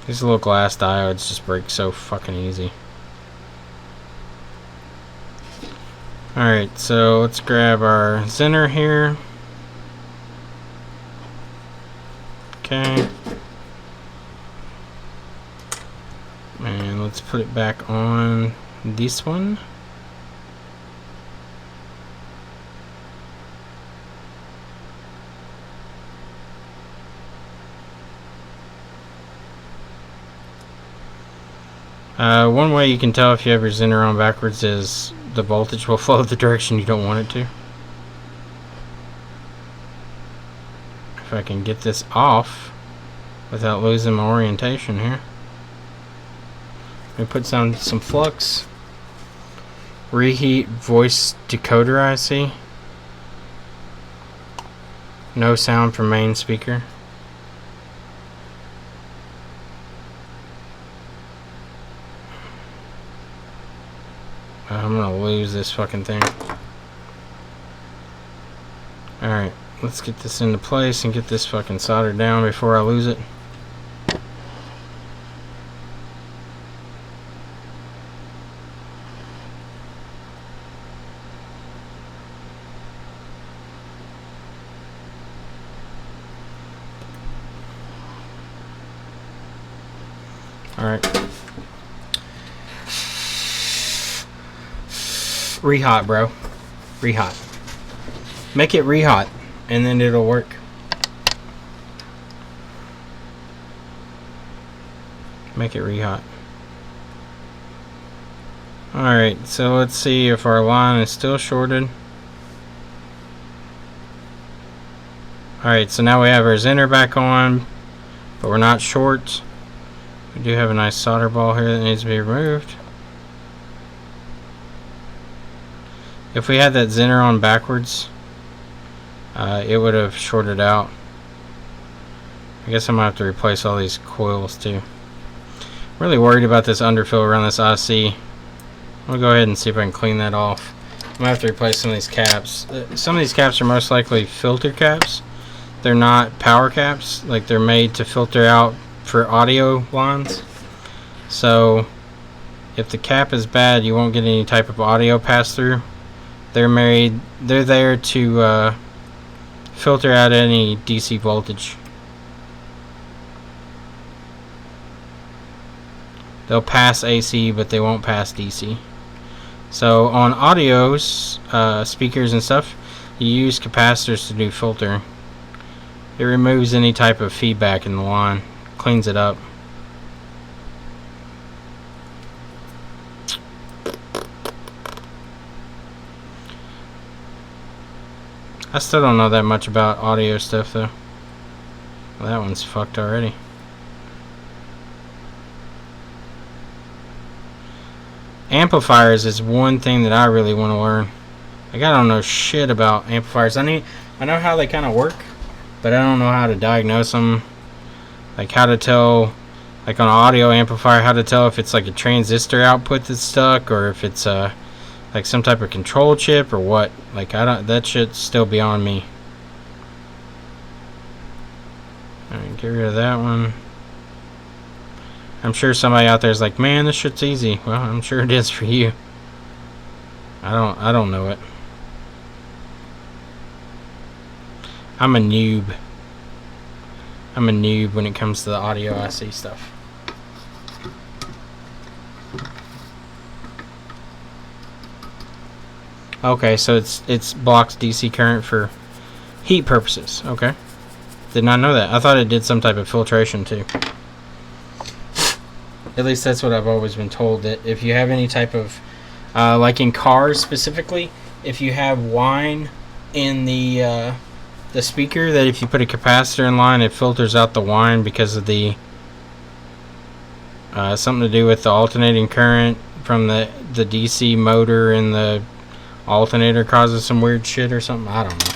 These little glass diodes just break so fucking easy. Alright, so let's grab our Zener here. Okay. And let's put it back on this one. One way you can tell if you have your Zener on backwards is the voltage will flow the direction you don't want it to. If I can get this off without losing my orientation here. Let me put some flux. Reheat voice decoder IC. No sound from main speaker. I'm gonna lose this fucking thing. Alright, let's get this into place and get this fucking soldered down before I lose it. Alright. Rehot, bro. Rehot. Make it rehot, and then it'll work. Make it rehot. Alright, so let's see if our line is still shorted. Alright, so now we have our Zener back on, but we're not short. We do have a nice solder ball here that needs to be removed. If we had that Zener on backwards, it would have shorted out. I guess I'm going to have to replace all these coils too. Really worried about this underfill around this IC. I'll go ahead and see if I can clean that off. I'm going to have to replace some of these caps. Some of these caps are most likely filter caps. They're not power caps. Like, they're made to filter out for audio lines. So if the cap is bad, you won't get any type of audio pass through. They're there to filter out any DC voltage. They'll pass AC, but they won't pass DC. So on audios, speakers and stuff, you use capacitors to do filtering. It removes any type of feedback in the line, cleans it up. I still don't know that much about audio stuff though. Well, that one's fucked already. Amplifiers is one thing that I really want to learn. Like, I don't know shit about amplifiers. I know how they kind of work, but I don't know how to diagnose them. Like, how to tell, like on an audio amplifier, how to tell if it's like a transistor output that's stuck, or if it's like some type of control chip or what. Like, that shit's still beyond me. Get rid of that one. I'm sure somebody out there is like, man, this shit's easy. Well, I'm sure it is for you. I don't know it. I'm a noob. I'm a noob when it comes to the audio IC stuff. Okay, so it's blocks DC current for heat purposes. Okay. Did not know that. I thought it did some type of filtration too. At least that's what I've always been told, that if you have any type of like in cars specifically, if you have wine in the speaker, that if you put a capacitor in line, it filters out the wine because of the something to do with the alternating current from the DC motor in the alternator causes some weird shit or something. I don't know.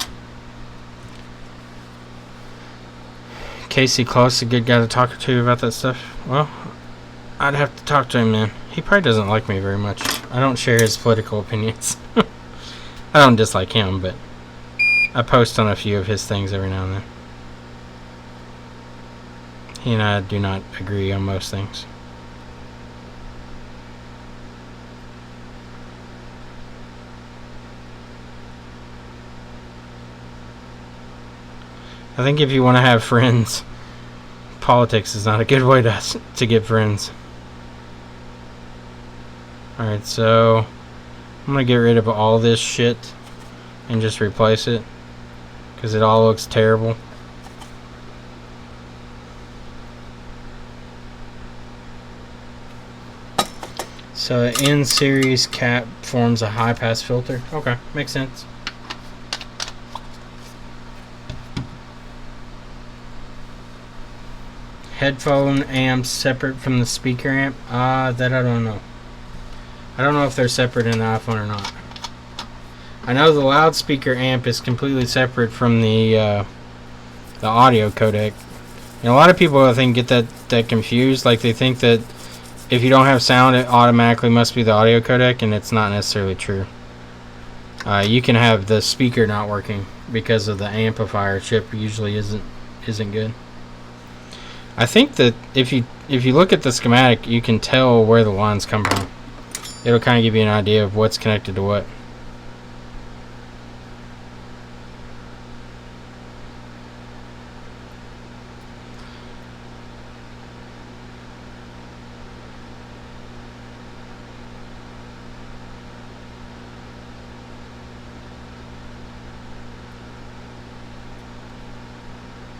Casey Close, a good guy to talk to about that stuff. Well, I'd have to talk to him, man. He probably doesn't like me very much. I don't share his political opinions. I don't dislike him, but I post on a few of his things every now and then. He and I do not agree on most things. I think if you want to have friends, politics is not a good way to get friends. Alright, so I'm going to get rid of all this shit and just replace it, because it all looks terrible. So an N-series cap forms a high-pass filter. Okay, makes sense. Headphone amps separate from the speaker amp? That I don't know. I don't know if they're separate in the iPhone or not. I know the loudspeaker amp is completely separate from the audio codec. And a lot of people, I think, get that confused. Like, they think that if you don't have sound, it automatically must be the audio codec, and it's not necessarily true. You can have the speaker not working because of the amplifier chip usually isn't good. I think that if you look at the schematic, you can tell where the lines come from. It'll kind of give you an idea of what's connected to what.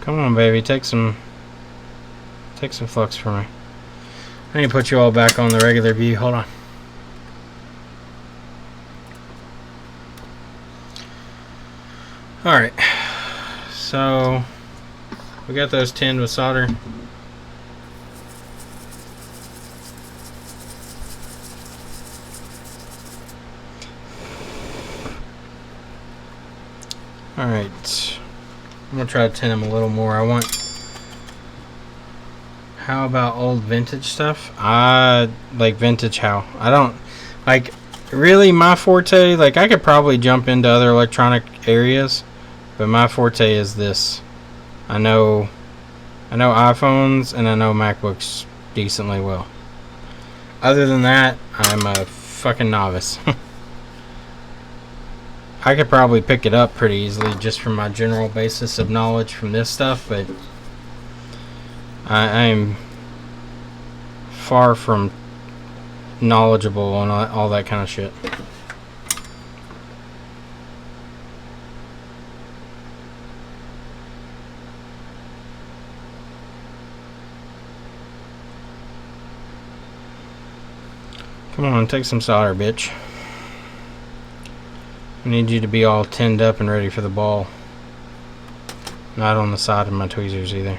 Come on, baby, take some flux for me. I need to put you all back on the regular view. Hold on. Alright, so we got those tinned with solder. Alright, I'm going to try to tin them a little more. How about old vintage stuff? I like vintage how? I don't like really my forte. Like, I could probably jump into other electronic areas, but my forte is this. I know iPhones and I know MacBooks decently well. Other than that, I'm a fucking novice. I could probably pick it up pretty easily just from my general basis of knowledge from this stuff, but I'm far from knowledgeable on all that kind of shit. Come on, take some solder, bitch. I need you to be all tinned up and ready for the ball. Not on the side of my tweezers either.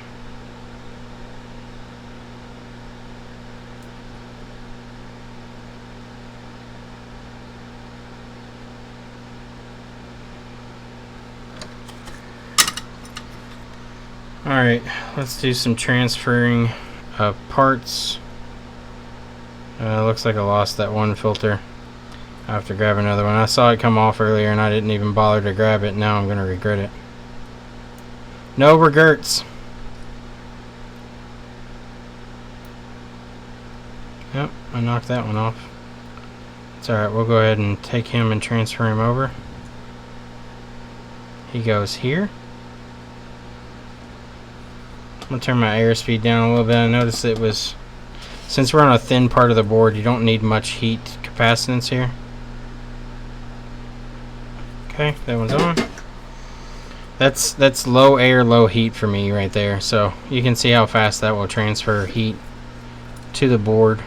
Alright, let's do some transferring of parts. Looks like I lost that one filter. I have to grab another one. I saw it come off earlier and I didn't even bother to grab it. Now I'm going to regret it. No regrets. I knocked that one off. It's alright, we'll go ahead and take him and transfer him over. He goes here. I'm going to turn my airspeed down a little bit. I noticed it was, since we're on a thin part of the board, you don't need much heat capacitance here. Okay, that one's on. That's low air, low heat for me right there. So you can see how fast that will transfer heat to the board.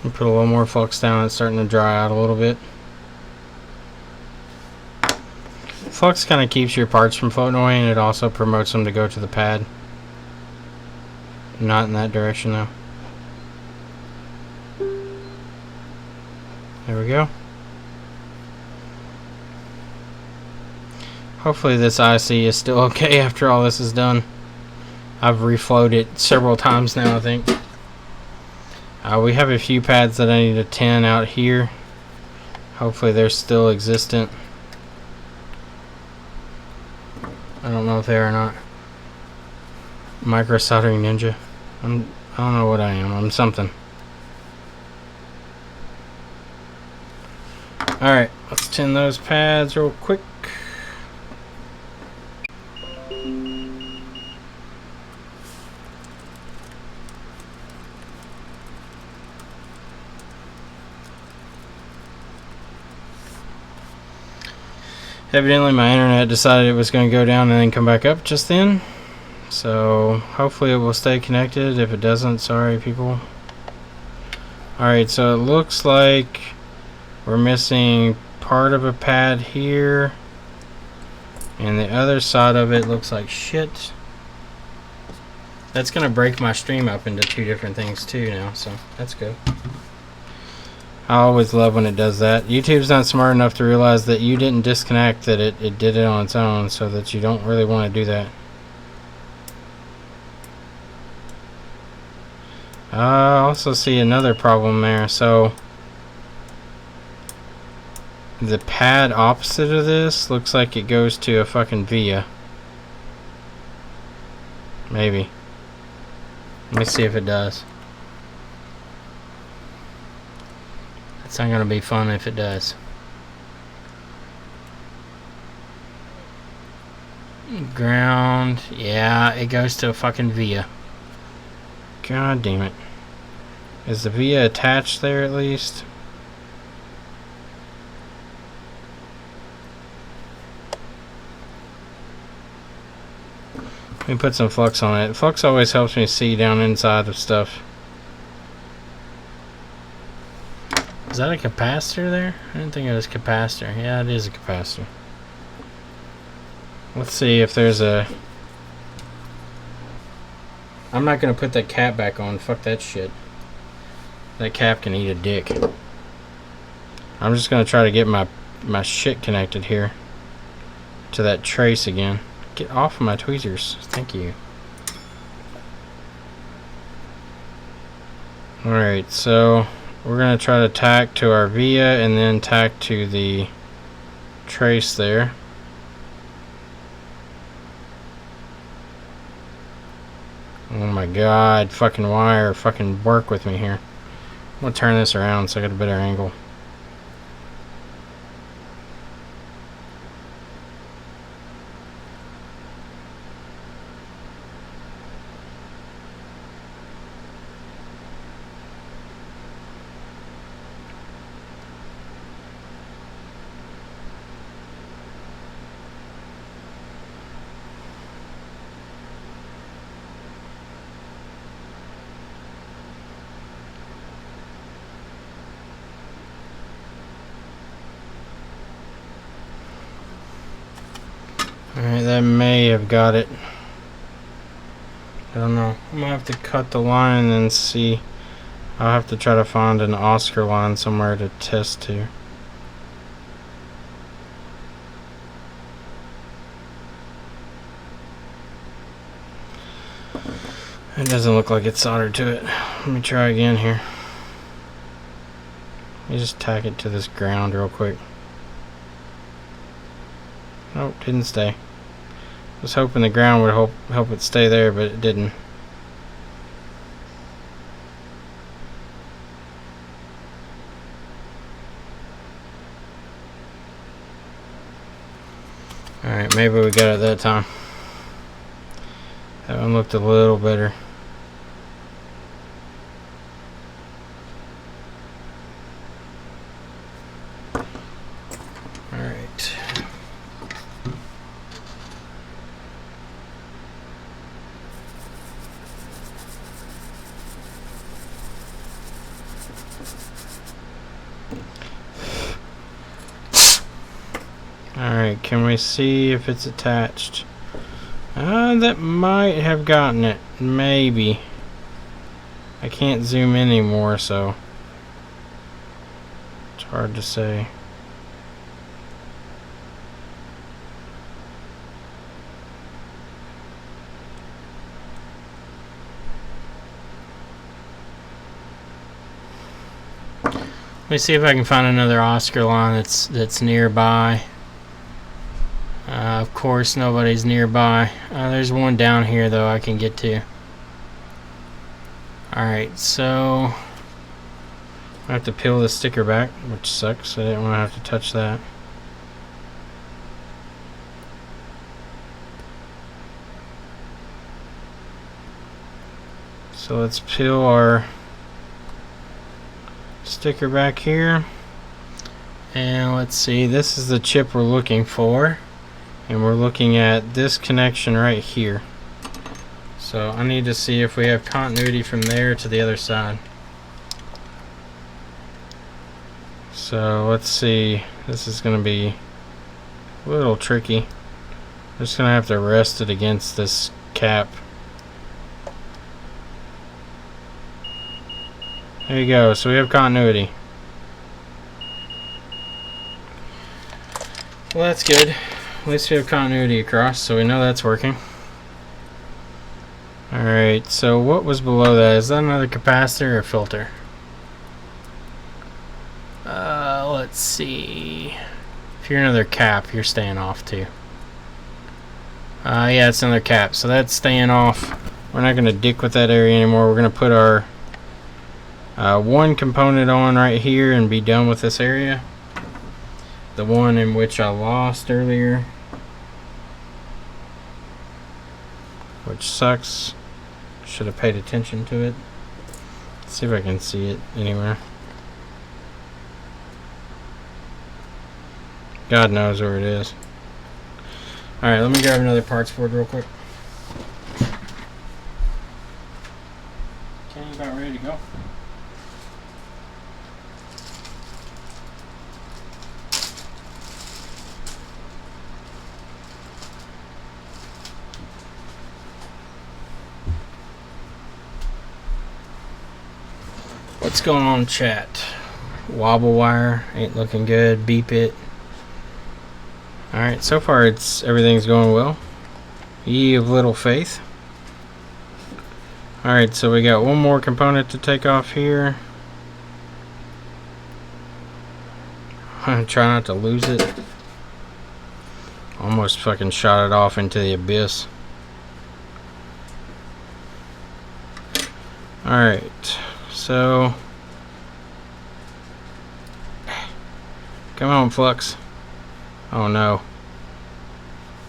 And put a little more flux down. It's starting to dry out a little bit. Flux kind of keeps your parts from floating away, and it also promotes them to go to the pad. Not in that direction though. There we go. Hopefully this IC is still okay after all this is done. I've reflowed it several times now, I think. We have a few pads that I need to tin out here. Hopefully they're still existent. I don't know if they are or not. Micro soldering ninja. I don't know what I am. I'm something. Alright, let's tin those pads real quick. Evidently my internet decided it was going to go down and then come back up just then. So hopefully it will stay connected. If it doesn't, sorry people. Alright, so it looks like we're missing part of a pad here. And the other side of it looks like shit. That's going to break my stream up into two different things too now, so that's good. I always love when it does that. YouTube's not smart enough to realize that you didn't disconnect, that it did it on its own, so that you don't really want to do that. I also see another problem there. So the pad opposite of this looks like it goes to a fucking via. Maybe. Let me see if it does. It's not gonna be fun if it does. Ground, yeah, it goes to a fucking via. God damn it. Is the via attached there at least? Let me put some flux on it. Flux always helps me see down inside of stuff. Is that a capacitor there? I didn't think it was a capacitor. Yeah, it is a capacitor. Let's see if there's a... I'm not going to put that cap back on. Fuck that shit. That cap can eat a dick. I'm just going to try to get my shit connected here to that trace again. Get off of my tweezers. Thank you. Alright, so we're going to try to tack to our via and then tack to the trace there. Oh my god, fucking wire, fucking work with me here. I'm gonna turn this around so I get a better angle. that may have got it. I don't know. I'm gonna have to cut the line and then see. I'll have to try to find an Oscar line somewhere to test to. It doesn't look like it's soldered to it. Let me try again here. Let me just tack it to this ground real quick. Nope, didn't stay. I was hoping the ground would help it stay there, but it didn't. Alright, maybe we got it that time. That one looked a little better. Alright. Alright, can we see if it's attached? That might have gotten it. Maybe. I can't zoom in anymore, so it's hard to say. Let me see if I can find another Oscar line that's nearby. Of course, nobody's nearby. There's one down here, though, I can get to. Alright, so I have to peel the sticker back, which sucks. I didn't want to have to touch that. So let's peel our sticker back here. And let's see, this is the chip we're looking for. And we're looking at this connection right here. So I need to see if we have continuity from there to the other side. So let's see. This is going to be a little tricky. I'm just going to have to rest it against this cap. There you go. So we have continuity. Well, that's good. At least we have continuity across, so we know that's working. Alright, so what was below that? Is that another capacitor or filter? Let's see. If you're another cap, you're staying off too. Yeah, it's another cap, so that's staying off. We're not going to dick with that area anymore. We're going to put our one component on right here and be done with this area. The one in which I lost earlier, which sucks. Should have paid attention to it. Let's see if I can see it anywhere. God knows where it is. Alright, let me grab another parts board real quick. Okay, about ready to go. What's going on, chat? Wobble wire ain't looking good. Beep it. Alright, so far everything's going well. Ye of little faith. Alright, so we got one more component to take off here. I'm trying not to lose it. Almost fucking shot it off into the abyss. Alright, so come on, Flux. Oh no.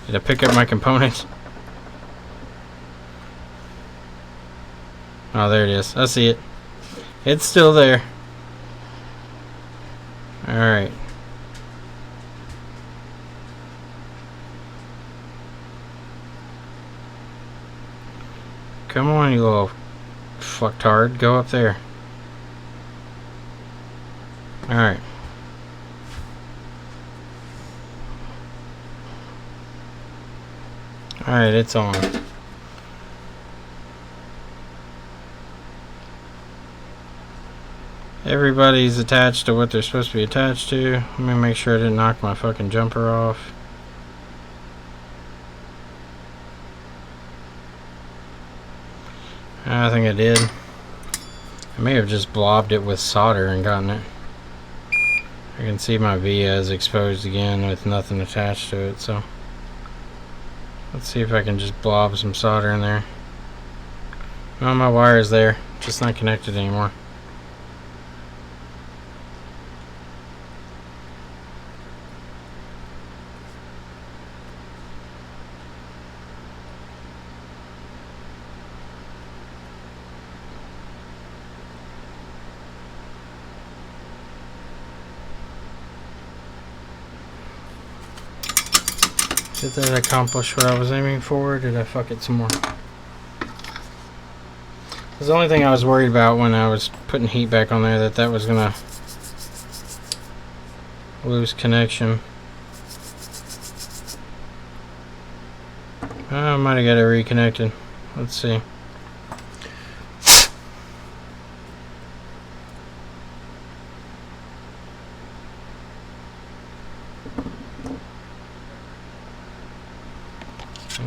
Did I pick up my component? Oh, there it is. I see it. It's still there. Alright. Come on, you little fucktard. Go up there. Alright. Alright, it's on. Everybody's attached to what they're supposed to be attached to. Let me make sure I didn't knock my fucking jumper off. I think I did. I may have just blobbed it with solder and gotten it. I can see my via is exposed again with nothing attached to it, so let's see if I can just blob some solder in there. No, my wire is there, just not connected anymore. Did that accomplish what I was aiming for, or did I fuck it some more? That's the only thing I was worried about when I was putting heat back on there, that was gonna lose connection. I might have got it reconnected. Let's see.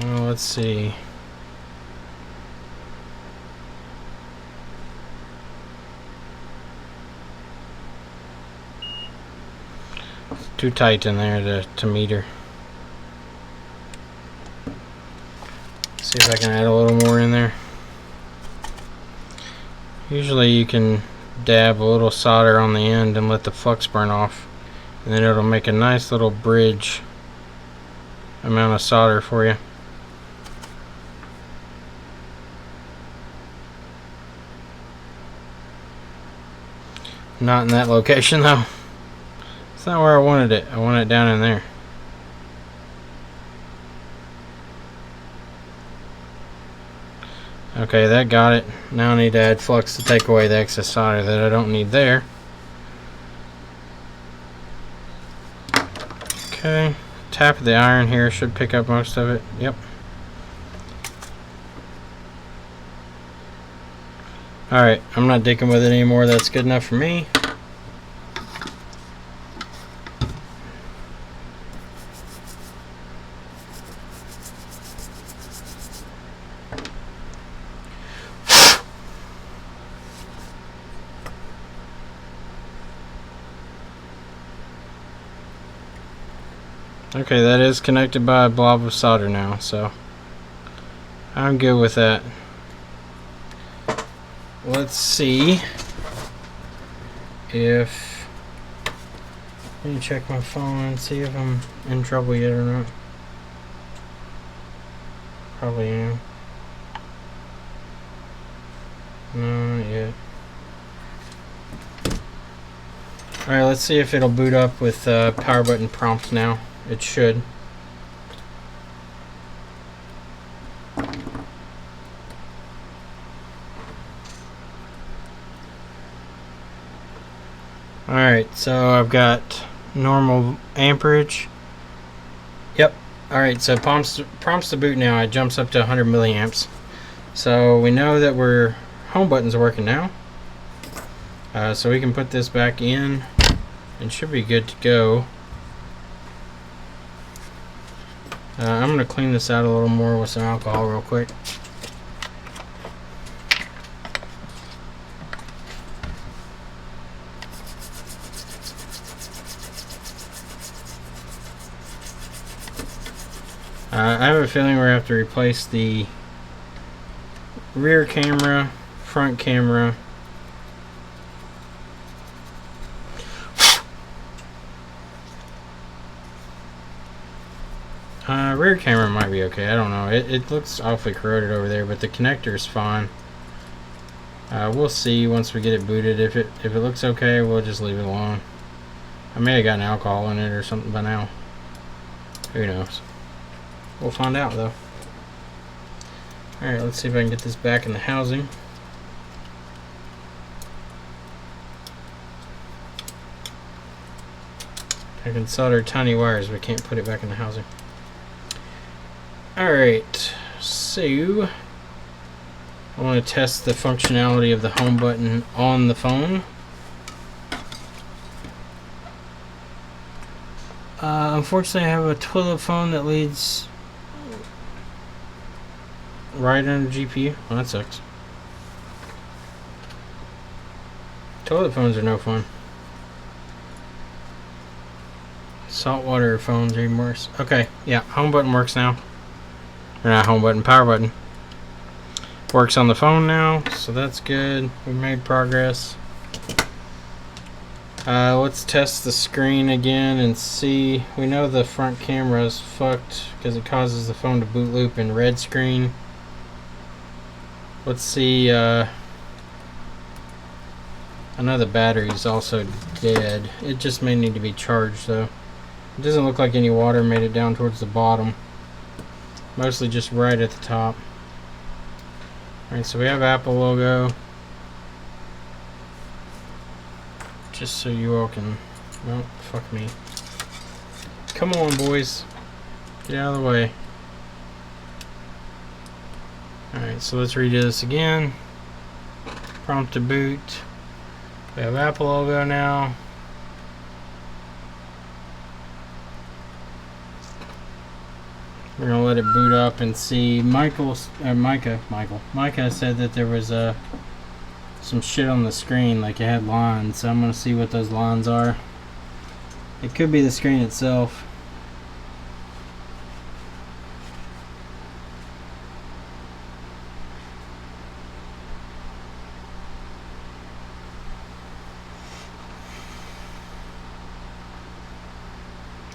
Let's see. It's too tight in there to meter. See if I can add a little more in there. Usually you can dab a little solder on the end and let the flux burn off, and then it'll make a nice little bridge amount of solder for you. Not in that location though. It's not where I wanted it. I want it down in there. Okay, that got it. Now I need to add flux to take away the excess solder that I don't need there. Okay, tap of the iron here should pick up most of it. Yep. Alright, I'm not dicking with it anymore. That's good enough for me. Okay, that is connected by a blob of solder now, so I'm good with that. Let's see if, let me check my phone and see if I'm in trouble yet or not. Probably am. No, not yet. Alright, let's see if it'll boot up with power button prompt now. It should. Alright, so I've got normal amperage. Yep. Alright, so prompts to boot now. It jumps up to 100 milliamps. So we know that we're home buttons are working now. So we can put this back in and should be good to go. I'm going to clean this out a little more with some alcohol real quick. I have a feeling we're going to have to replace the rear camera, front camera. Rear camera might be okay. I don't know. It looks awfully corroded over there, but the connector is fine. We'll see once we get it booted. If it looks okay, we'll just leave it alone. I may have gotten alcohol in it or something by now. Who knows? We'll find out though. Alright, let's see if I can get this back in the housing. I can solder tiny wires, but can't put it back in the housing. Alright, so I want to test the functionality of the home button on the phone. Unfortunately, I have a toilet phone that leads right under GPU. Well, that sucks. Toilet phones are no fun. Saltwater phones are even worse. Okay, yeah, home button works now. Or not home button, power button. Works on the phone now, so that's good. We made progress. Let's test the screen again and see. We know the front camera is fucked because it causes the phone to boot loop in red screen. Let's see. I know the battery is also dead. It just may need to be charged though. It doesn't look like any water made it down towards the bottom. Mostly just right at the top. Alright, so we have Apple logo. Just so you all can... Well, fuck me. Come on, boys. Get out of the way. Alright, so let's redo this again. Prompt to boot. We have Apple logo now. We're gonna let it boot up and see. Micah said that there was some shit on the screen, like it had lines. So I'm gonna see what those lines are. It could be the screen itself.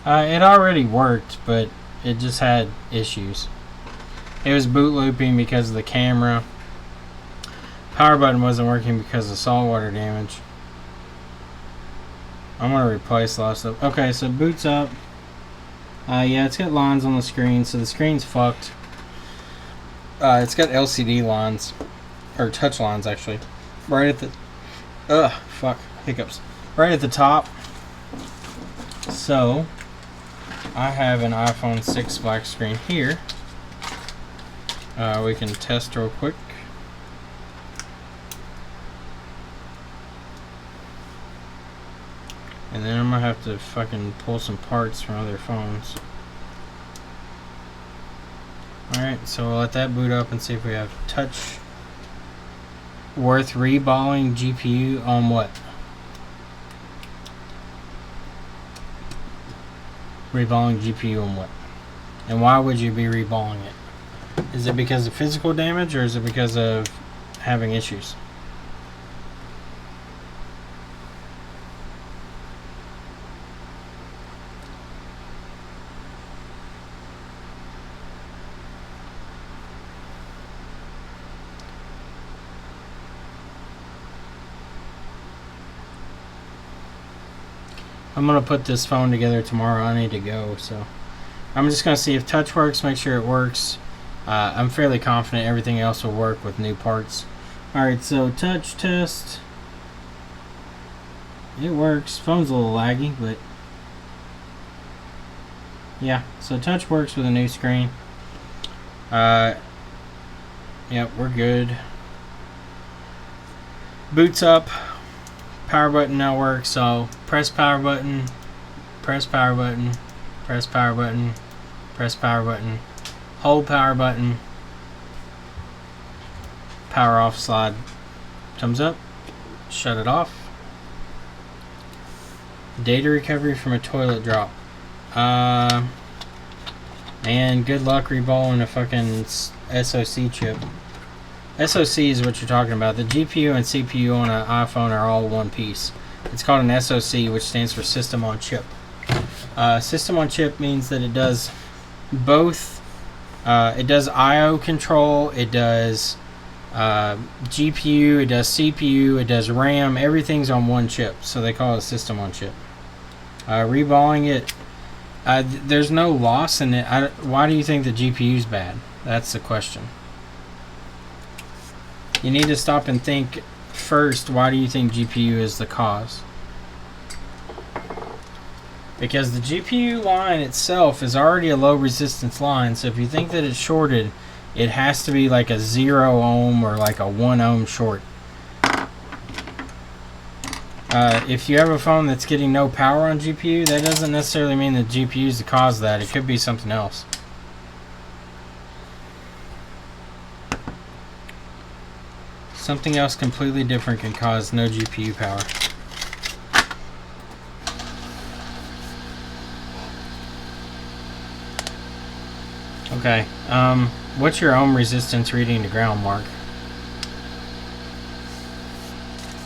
It already worked, but it just had issues. It was boot looping because of the camera. Power button wasn't working because of saltwater damage. I'm gonna replace a lot of stuff. Okay, so it boots up. Yeah, it's got lines on the screen, so the screen's fucked. It's got LCD lines, or touch lines actually, right at the. Hiccups. Right at the top. So I have an iPhone 6 black screen here. We can test real quick. And then I'm gonna have to fucking pull some parts from other phones. Alright, so we'll let that boot up and see if we have touch worth reballing GPU on what? Reballing GPU on what? And why would you be reballing it? Is it because of physical damage or is it because of having issues? I'm gonna put this phone together tomorrow. I need to go, so I'm just gonna see if touch works, make sure it works. I'm fairly confident everything else will work with new parts. Alright, so touch test. It works. Phone's a little laggy, but yeah, so touch works with a new screen. Yep, we're good. Boots up. Power button now works, so press power button, press power button, press power button, press power button, hold power button, power off slide, thumbs up, shut it off. Data recovery from a toilet drop. And good luck reballing a fucking SoC chip. SoC is what you're talking about. The GPU and CPU on an iPhone are all one piece. It's called an SoC, which stands for System on Chip. System on Chip means that it does both. It does I/O control. It does GPU. It does CPU. It does RAM. Everything's on one chip, so they call it a System on Chip. Reballing it, there's no loss in it. Why do you think the GPU is bad? That's the question. You need to stop and think first, why do you think GPU is the cause? because the GPU line itself is already a low resistance line. So if you think that it's shorted, it has to be like a 0 ohm or like a 1 ohm short. If you have a phone that's getting no power on GPU, that doesn't necessarily mean the GPU is the cause of that. It could be something else. Something else completely different can cause no GPU power. Okay, what's your ohm resistance reading to ground, Mark?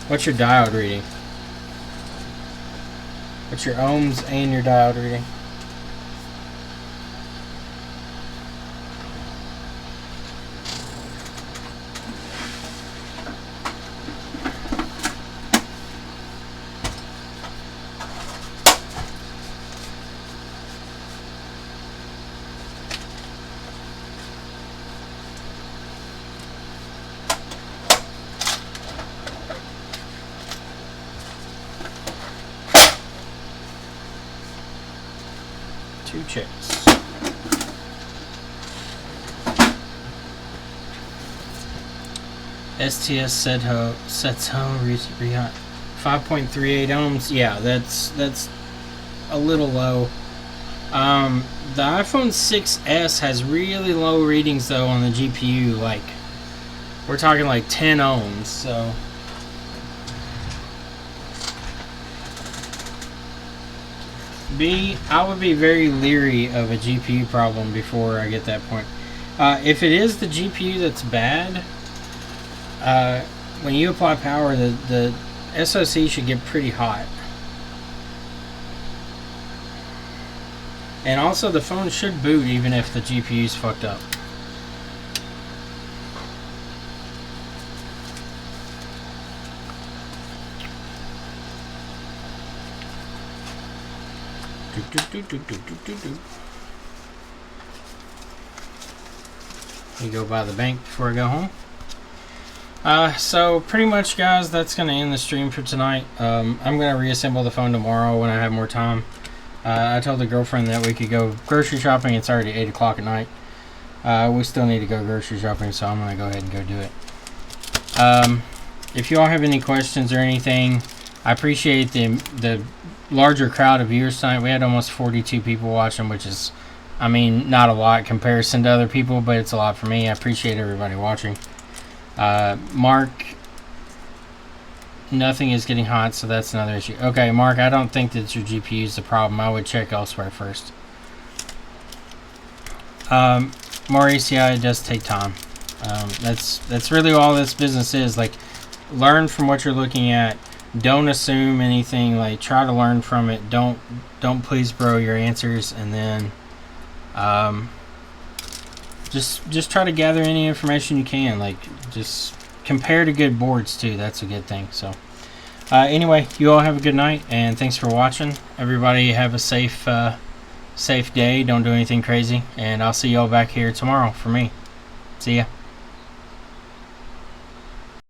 What's your diode reading? What's your ohms and your diode reading? Two checks. STS sets home 5.38 ohms. Yeah, that's a little low. The iPhone 6s has really low readings though on the GPU. Like, we're talking like 10 ohms. So I would be very leery of a GPU problem before I get that point. If it is the GPU that's bad, when you apply power, the SoC should get pretty hot. And also the phone should boot even if the GPU's fucked up. You go by the bank before I go home. So pretty much, guys, that's gonna end the stream for tonight. I'm gonna reassemble the phone tomorrow when I have more time. I told the girlfriend that we could go grocery shopping. It's already 8 o'clock at night. We still need to go grocery shopping, so I'm gonna go ahead and go do it. If you all have any questions or anything, I appreciate the larger crowd of viewers tonight. We had almost 42 people watching, which is, I mean, not a lot in comparison to other people, but it's a lot for me. I appreciate everybody watching. Mark, nothing is getting hot, so that's another issue. Okay, Mark, I don't think that your GPU is the problem. I would check elsewhere first. Maurice, yeah, it does take time. That's really all this business is. Like, learn from what you're looking at. Don't assume anything. Like, try to learn from it. Don't please bro your answers, and then just try to gather any information you can. Like, just compare to good boards too. That's a good thing. So anyway, you all have a good night, and thanks for watching. Everybody have a safe day. Don't do anything crazy, and I'll see you all back here tomorrow for me. See ya.